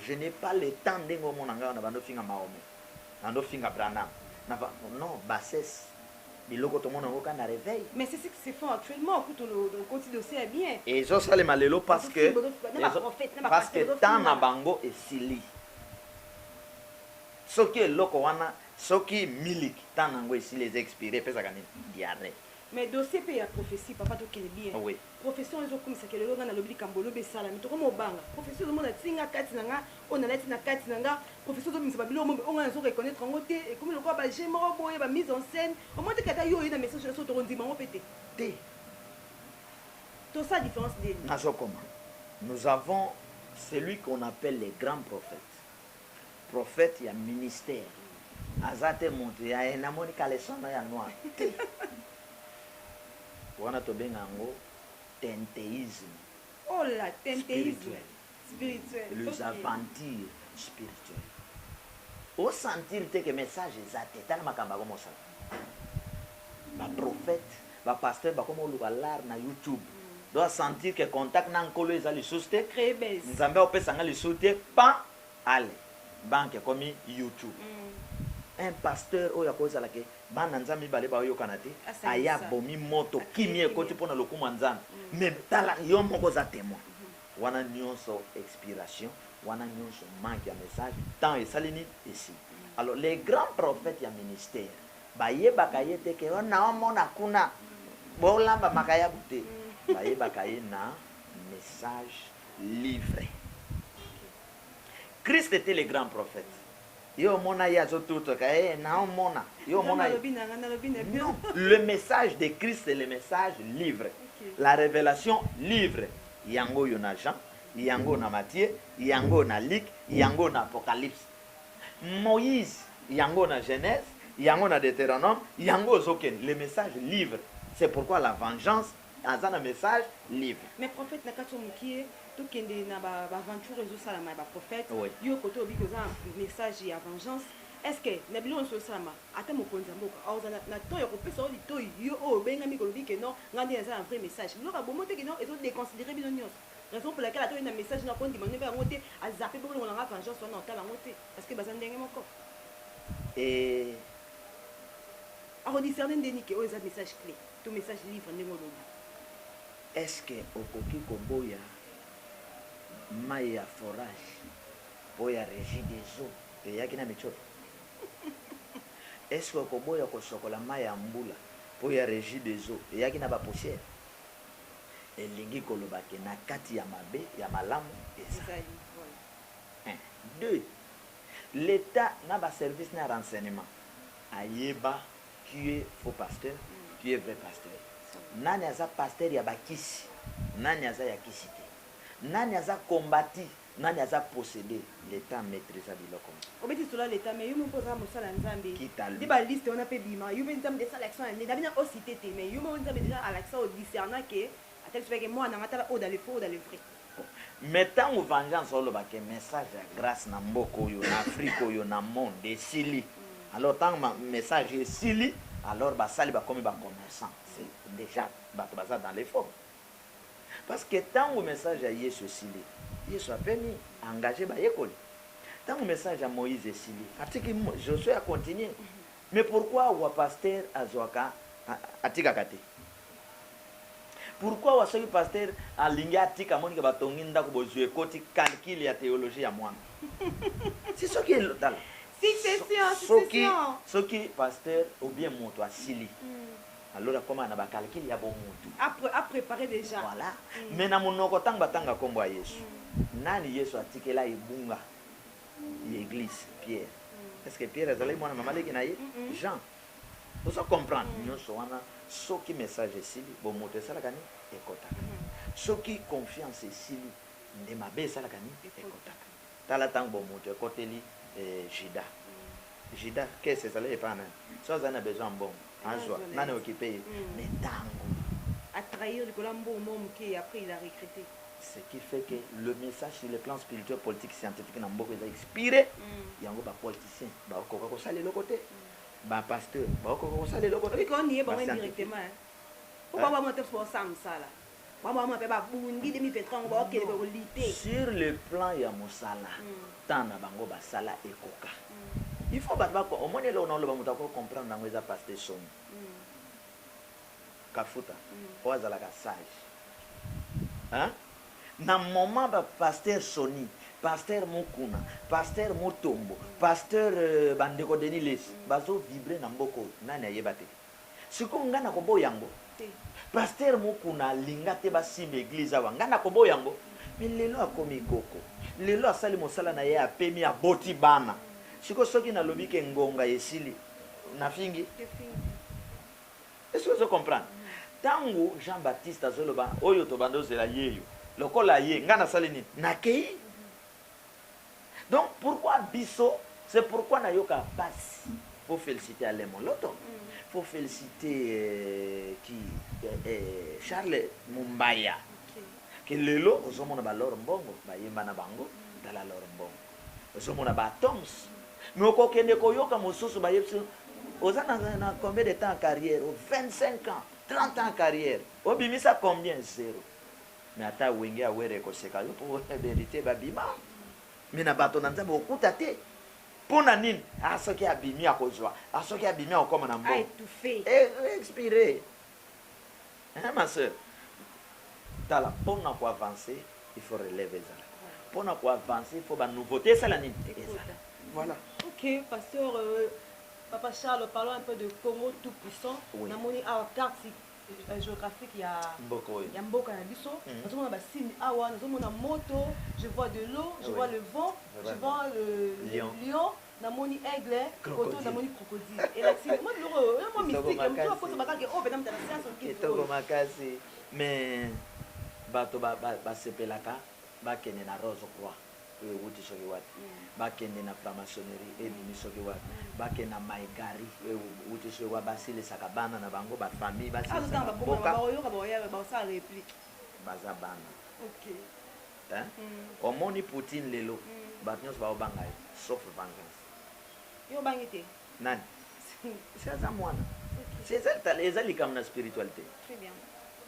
Je n'ai pas le temps de mon angao na bando finga Mahomet. Bando finga Branham. Non, bassesse. Biloko tout le monde a réveil. Mais c'est ce qui se fait actuellement. On continue aussi à bien. Et ça, c'est le malélo parce que tant na bango et sili. Ce qui est loko wana, ce qui est milik, tant nango et sili les expirés, pesa gani diarrhée. Mais dossier peut y a prophétie, papa to qui est bien. Oui. Profession ils ont comme ça que le loga na lobi kambolo be sala, mais to comme obanga. Profession de monde tinga kati nanga, on a lati na kati nanga. Profession de misa bilo on a zo reconnaître en côté et comme le quoi ba jemo boye ba mise en scène. Au moins que ta yo ina message sur to ndima mo pété. Té. Tout ça différence de nous avons celui qu'on appelle les grands prophètes. Prophète, il y a ministère. Azate monte, il y a un amoni kaleson ya noir. On a tentéisme. Oh là, tentéisme spirituel. Les aventures spirituelles. Au sentir que le message est zate, tellement que ma prophète, ma pasteur, comme on l'art na YouTube, doit sentir que contact n'a pas les ali souste. Très belle. Nous avons opé sanga les souste pas aller banque comme YouTube. un pasteur oyo akozala ke bana nzambe mibale baoyokana te aya bomi moto kimi ekoti mpona lokumu nzambe mais tala yo moko oza témoin wana nyonso expiration wana nyonso manque ya message tant esali nini esi. Alors les grands prophètes ya ministère bayebaka ye te ke naomona kuna bolamba makaya bute bayebaka ye na message livré. Christ était le grand prophète. Yo mona ya zotuto ka naomona yo mona. Non, le message de Christ c'est le message livré. La révélation livre. Yango yo na Jean, yango na Matthieu, yango na Luc, yango na Apocalypse. Moïse, yango na Genèse, yango na Deutéronome, yango zoken, le message livre. C'est pourquoi la vengeance a un message livre. Mais prophète nakato mukie tout kende na ba aventure zo salama ba prophète yo koto bi koza message ya vengeance. Est-ce que na bilon so salama ata mokonza mboka oza na to yo kopesa oli to yo o benga mi kolobi ke non ngandi na un vrai message. Lo ka bomote ke non ezo déconsidérer bino nyos. Raison pour laquelle ato ina message na kondi manu ba ngote a zapper bo ngona nga vengeance wana otala ngote parce que bazan ndenge moko. Et on discerne ndeni ke o eza message clé. Tout message livre ndenge lobi. Est-ce que okoki koboya mai ya forage boya régie des eaux te yaki na michoto? Est-ce que okoboya kosokola mai ya mbula boya régie des eaux te yaki na ba poussière? Elingi koloba ke na kati ya mabe ya malamu eza. 1 2 l'état na ba service na renseignement ayeba qui est faux pasteur, qui est vrai pasteur. Nani aza pasteur ya bakisi, nani aza ya kisite, nani aza kombati, nani aza possédé, l'état maîtrise biloko. Obeti cela l'état mais yumo poza mosala nzambe. Di ba liste on a pe bima, yumo nzambe de sélection ne dabina o cité te mais yumo nzambe déjà à l'accès au discernement que à tel fait que moi na matala o dans le faux, dans le vrai. Mettons au vengeance au loba ke message ya grâce na mboko yo na Afrique yo na monde esili. Alors tant message esili, alors basali ba comme ba commerçant. Déjà dans les formes. Parce que tant le message à Yesu Sili, Yesu a permis engagé ba yekoli. Tant le message à Moïse Sili, article Josué a continué. Mais pourquoi wa pasteur azoaka atika kate? Pourquoi wa soki pasteur a linga atika monika batonginda ko bozue koti calcul ya théologie ya mwana? C'est ce qui est dans. Si c'est sûr, ce qui pasteur ou bien moto a Sili. Alors comment on a calculé ya bon mutu à préparer déjà voilà mais na monoko tanga batanga kombo ya Yesu nani Yesu atikela ibunga l'église Pierre est-ce que Pierre azali mwana mamaleki na ye Jean vous comprendre nyonso wana soki message esili bon moto esalaka ni ekotaka soki confiance esili nde mabe esalaka ni ekotaka tala tango bon moto ekoteli Judas qu'est-ce que ça les pas so azana besoin bon Anjoa, nani occupé, mais tango. À trahir le Colombo au monde qui après il a recruté. Ce qui fait que le message sur le plan spirituel, politique, scientifique, n'a pas expiré. Il y a un politicien, il y a un côté, un pasteur, il y a un côté. On y est directement. Pourquoi on va pour ça sur le plan ya mosala, tant na bango basala ekoka. Il faut au moins là on a comprendre dans les pasteur son kafuta oza la sage hein na moment ba pasteur Soni pasteur Mukuna pasteur Mutombo pasteur bandeko Denis Les bazo vibrer na mboko nani ayebate siko ngana ko boyango pasteur Mukuna linga te ba sim église awa ngana ko boyango mais lelo akomi koko lelo asali mosala na ye apemi aboti bana siko soki na lobi ke ngonga esili na fingi est-ce que vous comprenez tango Jean-Baptiste azoloba oyo to bando zela yeyo lokola ye ngana salini nakei donc pourquoi biso c'est pourquoi na yoka passe faut féliciter Alemon Loto faut féliciter Charles Mumbaya que lelo ozomona ba lor mbongo ba yemba na bango dala lor mbongo ozomona ba Toms mais au Kenya, na combien de temps en carrière? 25 ans, 30 ans en carrière. Au bimisa combien? 0. Mais ata wenge awere ko seka yo pour vérité babima. Mais na bato nanza beaucoup tate. Pona nini asoki abimi akozwa asoki abimi akoma na mbo étouffé expirer hein ma soeur tala pona ko avancer il faut relever ça pona ko avancer il faut ba nouveauté ça la nini voilà. OK pasteur Papa Charles, parlons un peu de Congo tout puissant. Oui. Namoni a carte géographique il y a Mboka na biso. Nazomona ba signe awa, nazomona moto, je vois de l'eau, je vois le vent, je vois le lion, namoni aigle, koto namoni crocodile. Et là c'est moi le mystique, moi faut se battre que oh benam ta science qui to makasi mais bato ba sepelaka ba kene na rose croix. Wuti soki wati bakende na franc-maçonnerie ebimi soki wati bakende na maigari wuti soki wa basilisaka bana na bango bafamille basilisaka boka baza bana omoni Poutine lelo bato nyonso baobanga ye sauf vengeance yo bangi te nani si aza mwana eza likambo na spiritualité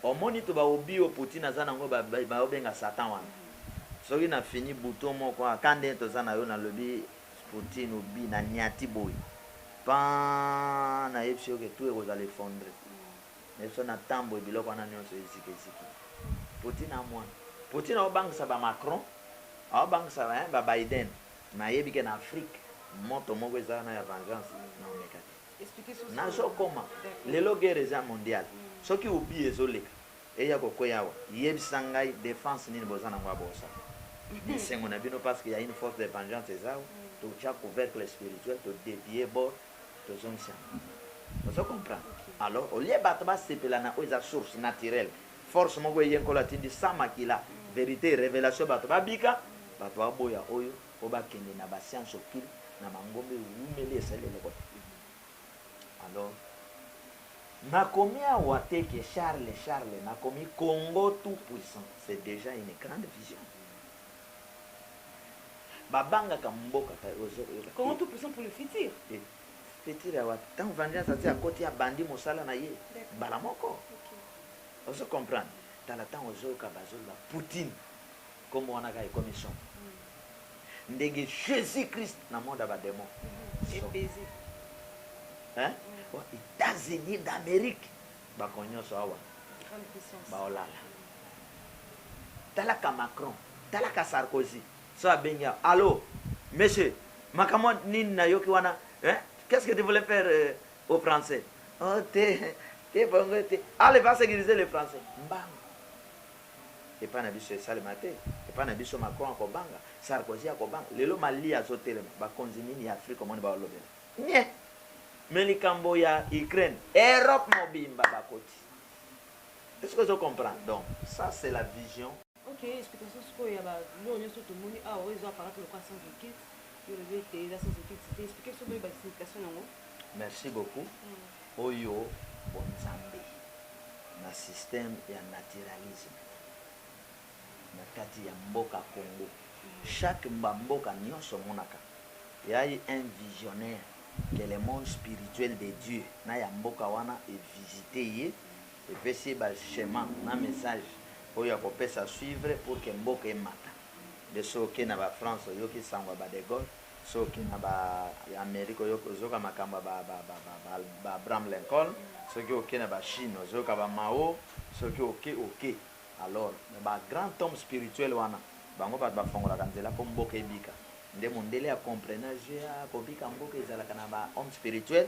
omoni to baobi o Poutine aza nango baobenga satan wana soki na fini bouton moko akande toza na yo na lobi Poutine obi na niati boy pa na yebisi yoke tout ekozala effondre na biso na ntambo ebiloko wana nyonso esikesiki Poutine amwana Poutine aobangisa bamacron aobangisa babiden nayebi ke na afrique moto moko ezala na ya vengeance na omeka te nazokoma lelo guerre eza mondiale soki obi ezoleka eya kokwea awa yebisa ngai défense nini boza nango abosala sengo na bino parce qu'il y a une force de vengeance ezao to tia couvercle spirituel to dévier bord to zongisa vous comprenez alors au lieu bato basepela na oyo eza source naturelle force moko eyenkola atindi samakila vérité révélation bato babika bato baboya oyo po bakende na bascience occulte na mangombe umeli esaleleko alors nakomi awa te ke Charles nakomi Congo tout puissant c'est déjà une grande vision babanga kamboka ta Congo tout puissant pour le futur futur awa tant vengeance ati akoti ya bandi mosala na ye bala moko ozo comprendre tala tant ozoka bazola Poutine comme wana ka commission ndenge Jésus Christ na monde ba démon épésé hein États-Unis d'Amérique bakonyoso awa grande puissance baolala tala ka Macron tala ka Sarkozy so abenga allô monsieur makamon nina yoki wana hein qu'est-ce que tu voulais faire aux français oh t'es bon allez va sécuriser les français mbanga et pas na biso salimate et pas na biso Macron ko banga Sarkozy ko banga lelo mali azotelema ba konzinini ya Afrique moni ba lobela nye melikambo ya Ukraine Europe mobimba bakoti est-ce que je comprends donc ça c'est la vision. OK explication ce qu'il y a ba nous on surtout moni ah ouais ils ont apparaître le croissance de kit yo le vete la sens de kit c'était expliquer sur ba signification nango merci beaucoup oyo bonzambe na système ya naturalisme na kati ya mboka Congo chaque mboka nyonso monaka yayi un visionnaire que le monde spirituel de Dieu na ya mboka wana e visiter ye et pesi ba chemin na message oyo akopesa suivre pour que mboka emata de soki na ba France yoki sangwa ba de Gaulle soki na ba Amérique yoko zoka makamba ba Abraham Lincoln soki oki na ba Chine zoka ba Mao soki oki alors ba grand homme spirituel wana bango ba fongola kanzela po mboka ebika nde mondele ya comprenage ya kobika mboka ezalaka na ba homme spirituel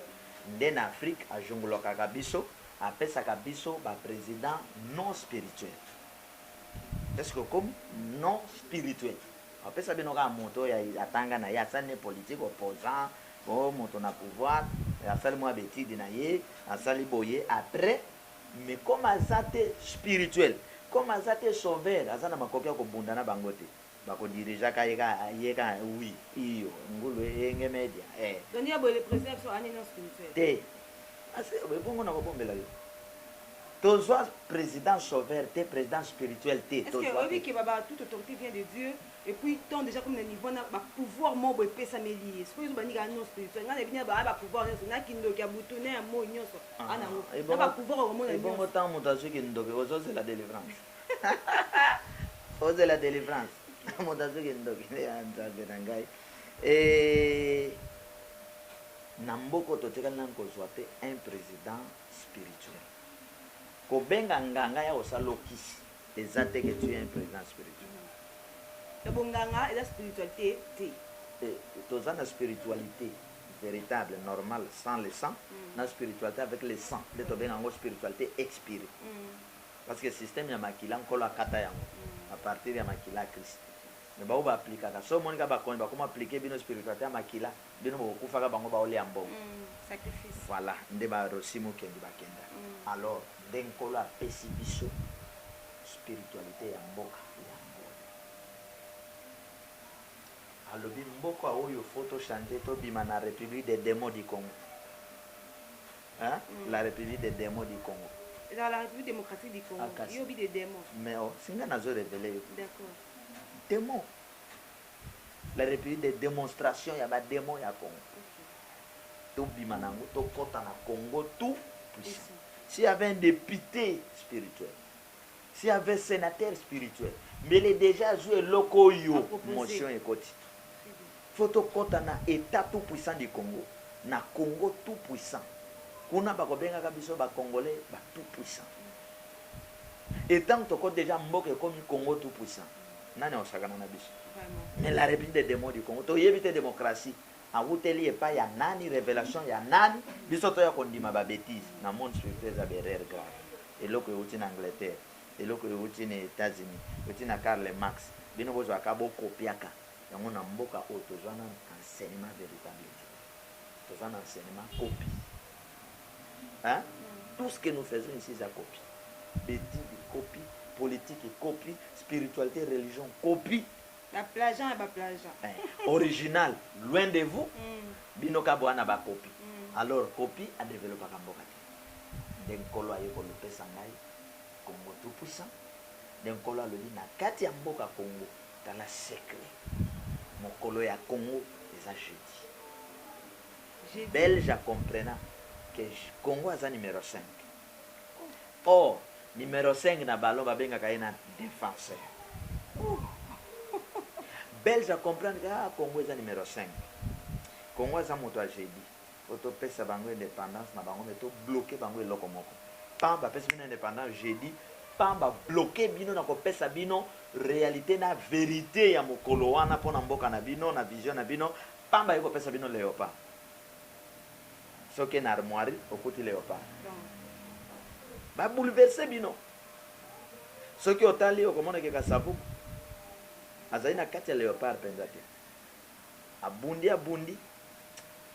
nde na Afrique ajongolaka biso apesaka biso ba président non spirituel. Est-ce que comme non spirituel apesa bino ka moto ya atanga na ya sane politique opposant o moto na pouvoir asali mwa betide na ye asali boye après mais comme azate spirituel comme azate sauveur azana makoki ya kobunda na bangote bako dirija ka yeka oui iyo ngulu enge media donc ya boye le président so ani non spirituel te ase bongo na kobombela yo tozwa président sauveur te président spirituel te tozwa est-ce que baba toute autorité vient de Dieu et puis tant déjà comme le niveau na ba pouvoir mo boye pesa meli est-ce que zo bani ga non spirituel ngana binya ba pouvoir na kindo kya butu na mo nyonso ana ngo ba pouvoir o mo na bongo tant mo tazo kindo ke ozo la délivrance ozo la délivrance mo tazo kindo ke ya nzambe na ngai Et Namboko totekali nan kozwa te un président spirituel. Kobenga nganga ya osalokisi eza te que tu es un président spirituel. Le bonganga et la spiritualité te. Toza na spiritualité véritable, normale, sans le sang, na spiritualité avec le sang. De tobenga ngo spiritualité expirée. Parce que le système ya makila nkolo akata yango à partir ya makila Christ. Mais ba oba appliquer ka so monika ba konba comment appliquer bino spiritualité ya makila bino bo kufaka bango ba ole ambo. Sacrifice. Voilà, nde ba rosimo kendi ba kenda. Alors, denkolo a pesi biso spiritualité ya mboka ya mboka. Alobi mboka oyo photo changer to bima na République des démons du Congo. Hein? La République des démons du Congo. Dans la République démocratique du Congo, il y a des démons. Mais oh, c'est un révélé. D'accord. Démons. La République des démonstrations, il y a des démons à Congo. Tout bimanango, tout kota na Congo, tout puissant. S'il y avait un député spirituel, s'il y avait un sénateur spirituel, mais il est déjà joué loko yo, motion et koti. Photo kota na état tout puissant du Congo, na Congo tout puissant. Kuna bakobenga kabiso ba congolais ba tout puissant. Et tant que déjà mboke comme Congo tout puissant. Nani osakana na biso. Mais la République des démons du Congo, to yebite démocratie. A wuteli epa ya nani révélation ya nani biso to ya kondima ba bêtise na monde spirituel za berere grave. Et loko yuti na Angleterre, et loko yuti na États-Unis, yuti na Karl Marx, bino bozo akabo kopiaka. Yango na mboka o tozana enseignement véritable. Tozana enseignement copie. Hein? Tout ce que nous faisons ici, c'est copie. Bêtise, copie. Politique, copie. Spiritualité, religion, copie. La plagiat et la plagiat. Original, loin de vous. Binoka boana ba copie. Alors, copie a développé Kambokati. D'un colo a développé Sangai, Congo tout puissant. D'un colo a le dit, na kati Mboka Congo, dans la secret. Mon colo ya Congo, les a jeudi. Belge a comprenant que Congo a numéro 5. Or, numéro 5 na ballon va bien na défenseur. Belge a comprendre que Congo est numéro 5. Congo a moto a jeudi. Auto pesa bango indépendance na bango meto bloquer bango eloko moko. Pamba pesa bino indépendance jeudi, pamba bloquer bino na ko pesa bino réalité na vérité ya mokolo wana pona mboka na bino na vision na bino, pamba yeko pesa bino léopard. Soki na armoire okuti léopard. Ba bouleverser bino. Soki otali okomona ke kasabu azali na kati ya léopard penza te. Abundi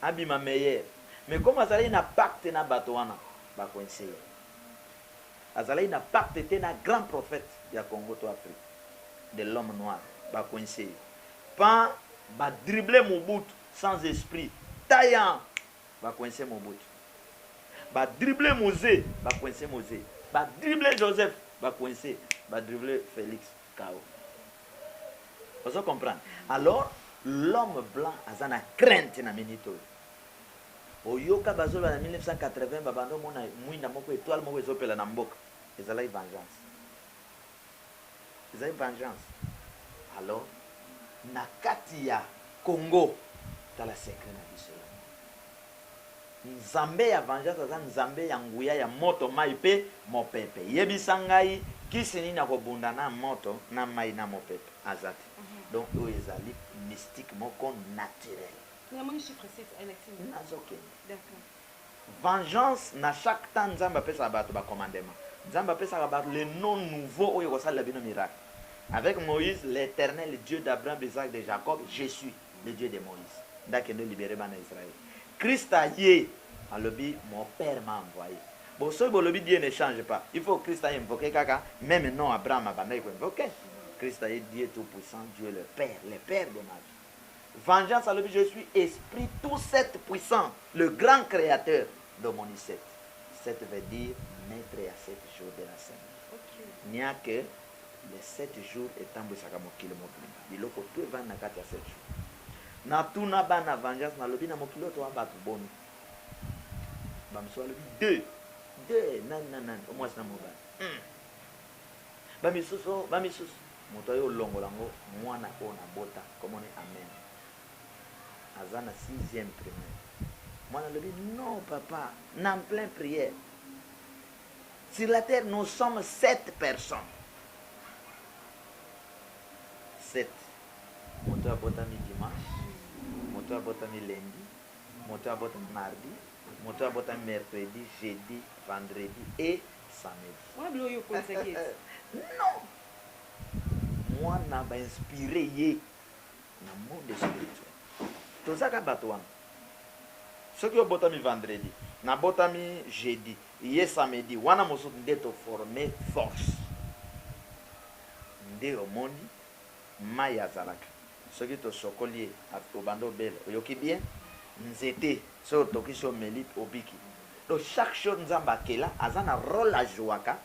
abima meilleur. Mais comme azali na pacte na bato wana ba coincé. Azali na pacte te na grand prophète ya Congo to Afrique de l'homme noir ba coincé. Pas ba dribbler Mobutu sans esprit. Taillant ba coincé Mobutu. Ba dribbler Mosé, ba coincé Mosé. Ba dribbler Joseph, ba coincé, ba dribbler Félix Kao. Vous comprenez? Alors, l'homme blanc a une crainte na minito. Oyoka bazola na 1980 babando mona mwinda moko étoile moko ezopela na mboka. Ezala vengeance. Ezala vengeance. Alors, na kati ya Congo, dans la secret na biso. Nzambe ya vengeance aza nzambe ya nguya ya moto mai pe mopepe. Yebisa ngai kisi nini akobunda na moto na mai na mopepe azati. Donc eux ezali mystique moko naturel. Comment chiffre 6 Alexis? Nazoke. D'accord. Vengeance na chaque temps nzambe pesa bato ba commandement. Nzambe pesa bato le nom nouveau oyo kosala bino miracle. Avec Moïse, l'Éternel, Dieu d'Abraham, d'Isaac, de Jacob, je suis le Dieu de Moïse. D'accord, nous libérer bana Israël. Christ a dit, mon père m'a envoyé. Bon, ce que Dieu ne change pas. Il faut que Christ ait invoqué kaka, même non Abraham a invoqué. Christ a dit, Dieu tout-puissant, Dieu le Père de ma vie. Vengeance à l'objet, je suis esprit tout sept puissant, le grand créateur de mon 7. 7 veut dire maître à 7 jours de la semaine. Il n'y a que les 7 jours étant boussaka mokilo mokilo. Il faut que tout va na 4 à 7 jours. Na tuna bana vengeance na lobi na mokilo to abatu bonu. Bamso lobi 2 nan au moins na moba. Bamisusu moto yo longo lango mwana ko na bota comme on est amen. Azana 6e primaire. Moi, je lui dis, non, papa, en pleine prière. Sur la terre, nous sommes 7 personnes. 7. Moto abotami dimanche, moto abotami lundi, moto abotami mardi, moto abotami mercredi, jeudi, vendredi et samedi. Non. Moi, je suis inspiré dans le monde spirituel. Tout ça, c'est bateau. Ce qui est botami vendredi, na botami jeudi, hier samedi, wana mosu ndeto former force. Nde omoni maya zalaka. Ce qui est sokolier à Tobando Bel, oyoki bien, nzete, so toki so melip obiki. Donc chaque chose nzamba kela, azana rôle à jouaka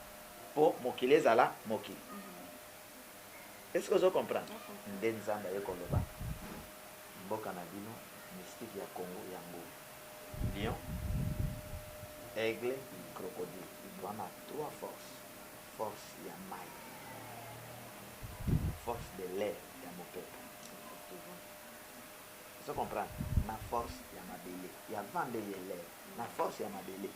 pour mokile zala mokile. Est-ce que vous comprenez? Nde nzamba yekoloba. Mboka na bino, mystique ya Congo yango. Lion, aigle, crocodile. On a 3 forces. Force ya mai. Force de l'air ya mopepe. Vous comprenez? La force ya mabele. Ya vandele l'air. La force ya mabele.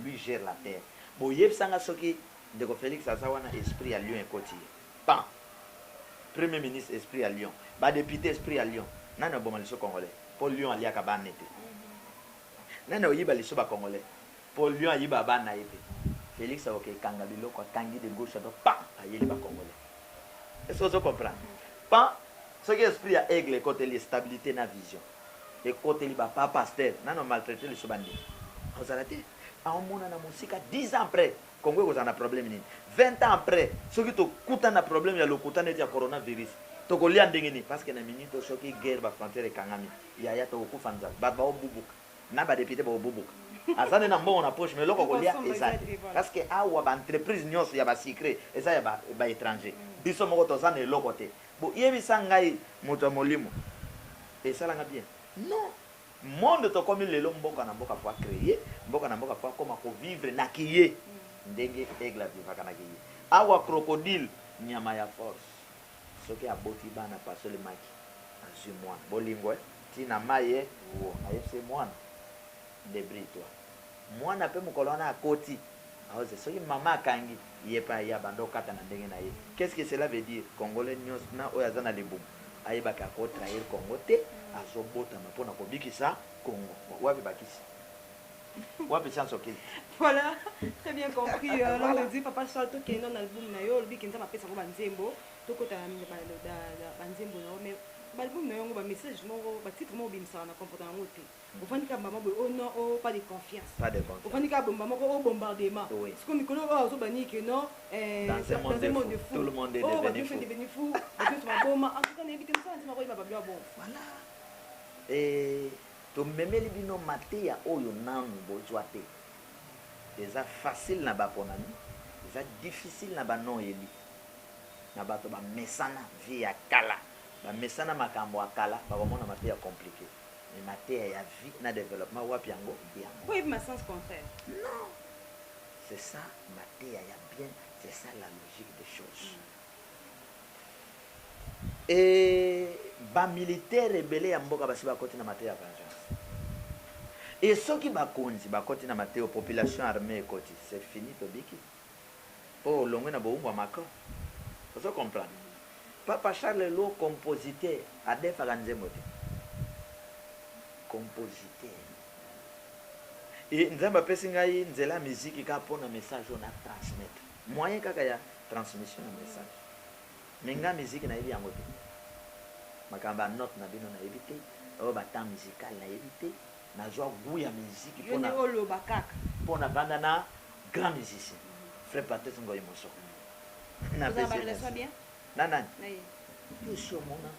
Lui gère la terre. Bon, yeb sanga soki de Félix Azawana esprit à Lyon et Côtier. Pan. Premier ministre esprit à Lyon. Ba député esprit à Lyon. Nana bomaliso congolais. Pour Lyon alia kabanete. Nana oyiba liso ba congolais. Pour Lyon ayiba ba na ete. Félix Aoke kanga biloko kangi de gauche à droite. Pan ayeli ba congolais. Est-ce que vous comprenez? Pan ce qui esprit à aigle côté les stabilité na vision. Et côté li ba pas pasteur. Nana maltraité le sobandi. Vous arrêtez. A on mona na musika 10 ans après. Congo vous en a problème ni. 20 ans après, ceux qui to kuta na problème ya lokuta ne dia coronavirus. To ko lia ndengeni parce que na minute so ki guerre ba frontière kangami. Ya ya to ku fanza. Ba ba obubuka. Na ba député ba obubuka. Azane na mbongo na poche mais loko ko lia exact. Parce que awa ba entreprise nyonso ya ba secret, eza ya ba étranger. Biso moko to zane loko te. Bo yebi sangai moto molimo. Et ça la bien. Non. Monde to comme lelo mboka na mboka kwa créer, mboka na mboka kwa koma ko vivre na kiye. Ndenge aigle vivaka na kiye. Awa crocodile nyama ya force. Soki aboti bana pasole maki. Azu mwana. Bolingo tina maye wo ayese mwana. Debris toi. Mwana pe mukolona akoti. Aoze soki mama kangi yepa ya bando kata na ndenge na ye. Qu'est-ce que cela veut dire? Congolais nyos na oyazana libumu. Ayebaka ko trahir Congo te. Azobota mapona ko bikisa Congo. Wapi bakisi. Wapi chance ok. Voilà, très bien compris. Alors on dit papa Charles to kendo na album na yo, lobi kinza mapesa ko banzembo, to kota da banzembo na mais album na yo ba message moko ba titre moko bimisa na comportement ngote. Ofandi ka mama boy oh non oh pas de confiance. Pas de confiance. Ofandi ka mama ko oh bombardement. Parce que Nicolas oh so bani que non dans un monde de fou. Tout le monde est devenu fou. Parce que ma bomba en tout cas n'invite ça ma ko ba bien bon. Voilà. Et to memeli bino mateya oyo nanu bozwa te. Eza facile na baponami, eza difficile na banon eli. Na bato ba mesana vie ya kala. Ba mesana makambo ya kala, ba komona mateya compliqué. Mais mateya ya vie na développement wapi yango yango. Oui, ma sens contraire. Non. C'est ça mateya ya bien, c'est ça la logique des choses. Et ba militaire rebelle ya mboka basi bakoti na mateya vengeance. Et ceux qui bakonzi bakoti na mateo population armée koti c'est fini tobiki. Oh longue na boumba mako. Vous comprenez? Papa Charles Lo compositeur a defa ganzemote. Compositeur. Et nzamba pesi ngai nzela musique ka pona message on a transmettre. Moyen kaka ya transmission de message. Menga musique na yebi yango te. Makamba note na bino na yebi te. O ba temps musical na yebi te. Na joie goût ya musique pona olo bakaka. Pona banda na grand musicien. Frère Patrice Ngoyi Mosso. Na relation bien? Nana. Yo si omona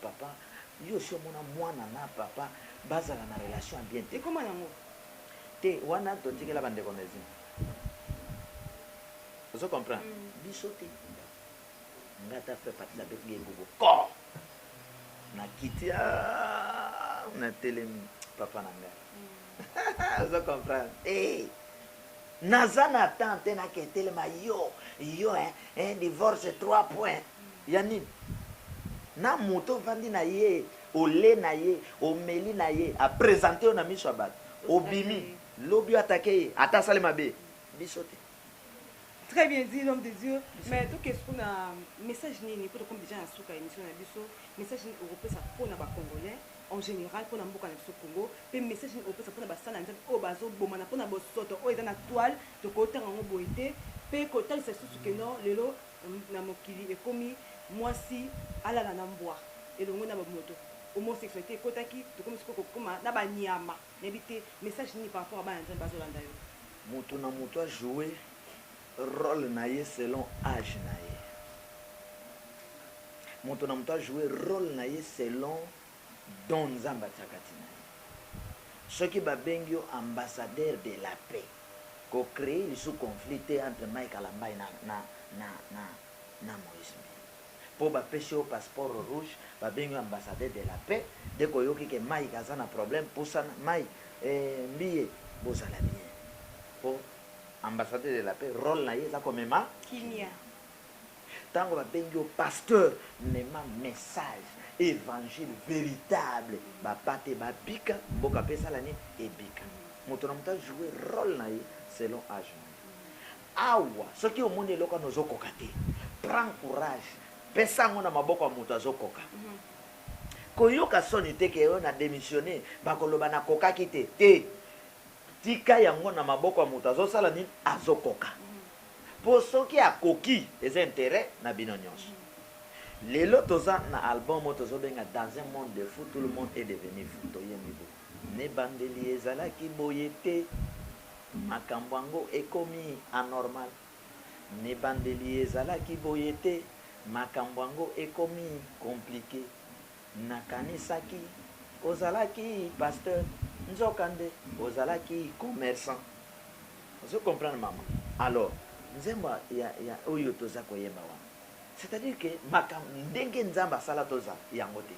papa, yo si omona mwana na papa, bazala na relation bien. Et comment nango? Te wana to tikela bande konezi. Vous comprenez? Bisote. Ngata frère Patrice Abetnge Gogo. Ko. Na kitia na telemi papa nanga. Vous comprenez? Eh. Nazana tante na ketelema yo divorce 3 points. Yani na moto vandi na ye ole na ye omeli na ye apresente yo na miso ya bato obimi lobi attaqué ata asali mabe biso te. Très bien dit, l'homme de Dieu. Mais tout qu'est-ce qu'on a message ni pour comme déjà en souka émission na biso message ni européen ça pour na ba congolais en général pour na mboka na biso Congo pe message ni européen ça pour na ba sana nzambe o bazo bomana pour na bo soto o eza na toile to ko tanga ngo boité pe ko tali ça susu que non lelo na mokili e komi mwasi ala na mbwa elongo na ba moto homosexualité kotaki to comme siko koma na ba nyama nebité message ni par rapport à ba nzambe bazo landa yo moto na moto a jouer rôle na ye selon âge na ye moto na moto a jouer rôle na ye selon don nzambe atiaka tina ye soki babengi yo ambassadeur de la paix kocréer lisu conflit te entre Mike Alambai na Moïse mpo bapesi yo passeport rouge babengi yo ambassadeur de la paix de koyoki ke Mike aza na problème pusana Mike mbiye bozala bien po ambassadeur de la paix rôle na ye eza komema kimia ntango babengi yo pasteur mema message évangile véritable bapa te babika mboka mpe esala nini ebika moto na moto ajoue rôle na ye selon âge na ye awa soki omoni eloko wana ozokoka te prends courage pesa yango na maboko ya moto azokoka koyoka soni te ke oyo na démissionné bakoloba nakokaki te te tika yango na maboko ya moto azosala nini azokoka mpo soki akoki eza intérêt na bino nyonso lelo toza na album oyo tozobenga dans un monde de fou tout le monde est devenu fou toyembi bo nebandeli ezalaki boye te makambo yango ekomi anormal nebandeli ezalaki boye te makambo yango ekomi compliqué nakanisaki ozalaki pasteur nzokande ozalaki commerçant ozo comprendre mama alors nzembo ya oyo toza koyemba wana c'est-à-dire que makambo ndenge nzambe asala toza yango te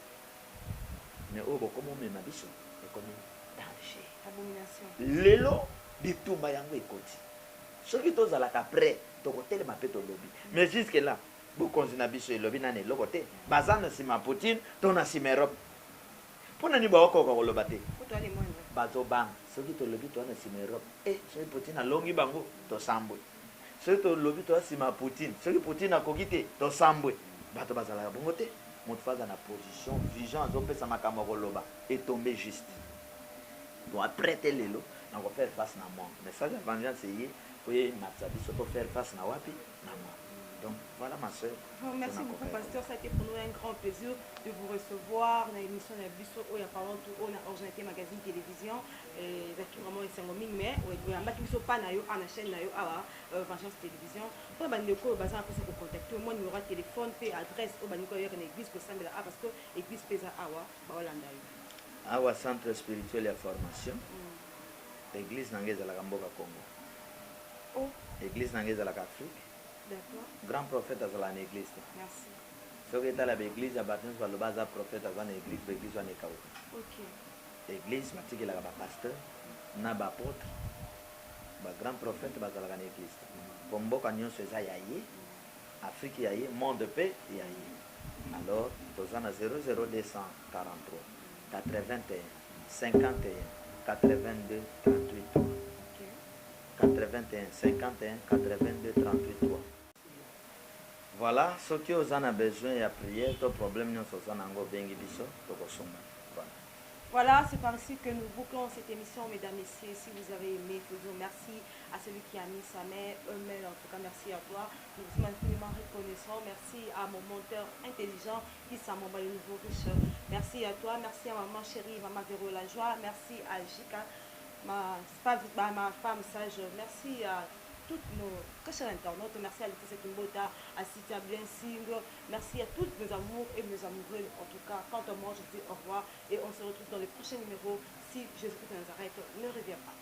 mais oyo bokomi omema biso ekomi danger abomination lelo bitumba yango ekoti soki tozalaka prêt tokotelema mpe tolobi mais jusque là bokonzi na biso elobi nani eloko te baza na nsima Poutine to na nsima Europe mpo nani baokoka koloba te bazobanga soki tolobi toza na nsima Europe soki Poutine alongi bango tosambwe soki tolobi toza nsima Poutine soki Poutine akoki te tosambwe bato bazalaka bongo te moto fo aza na position vision azopesa makambo ya koloba etombe juste bon après te lelo nakofaire face na moi message ya vengeance eye oye matisa biso tofaire face na wapi na moi. Donc voilà ma soeur. Merci beaucoup pasteur, ça a été pour nous un grand plaisir de vous recevoir dans l'émission de Bisso où il y a parlé tout on a originalité magazine télévision et vraiment c'est un ming mais il y a un bac Bisso pas na yo à la chaîne na yo à Vengeance télévision. Pour bandeko bazan après ça pour contacter moi numéro de téléphone et adresse au bandeko yo une église que ça mais parce que église pesa awa ba Holanda yo. Awa centre spirituel et formation. Église nangeza la Mboka Congo. Oh, église nangeza la Afrique. D'accord. Grand prophète à la église. Merci. Ce qui est à l'église, à baptême sur le bas à prophète à l'église, l'église à Nekaouka. OK. L'église, c'est que la pasteur, na ba apôtre, ba grand prophète à l'église. Pombo kanyon se za yaye, Afrique yaye, monde de paix yaye. Alors, dans un 00243 81 51 82 38 3. 81 51 82 38 3. Voilà, ce que vous en avez besoin et à prier, tout problème nous sommes en train de Voilà, c'est par ici que nous bouclons cette émission, mesdames et messieurs. Si vous avez aimé, faisons merci à celui qui a mis sa main, mail. En tout cas, merci à toi. Nous sommes infiniment reconnaissants. Merci à mon monteur intelligent qui s'est envoyé le nouveau riche. Merci à toi. Merci à maman chérie, maman Véro la joie. Merci à Jika, ma femme sage. Merci à toutes nos chers internautes, merci à Laetitia Kimbota, à Citia Blensing, merci à tous mes amours et mes amoureux. En tout cas, quant à moi, je dis au revoir et on se retrouve dans les prochains numéros si Jésus-Christ de Nazareth ne revient pas.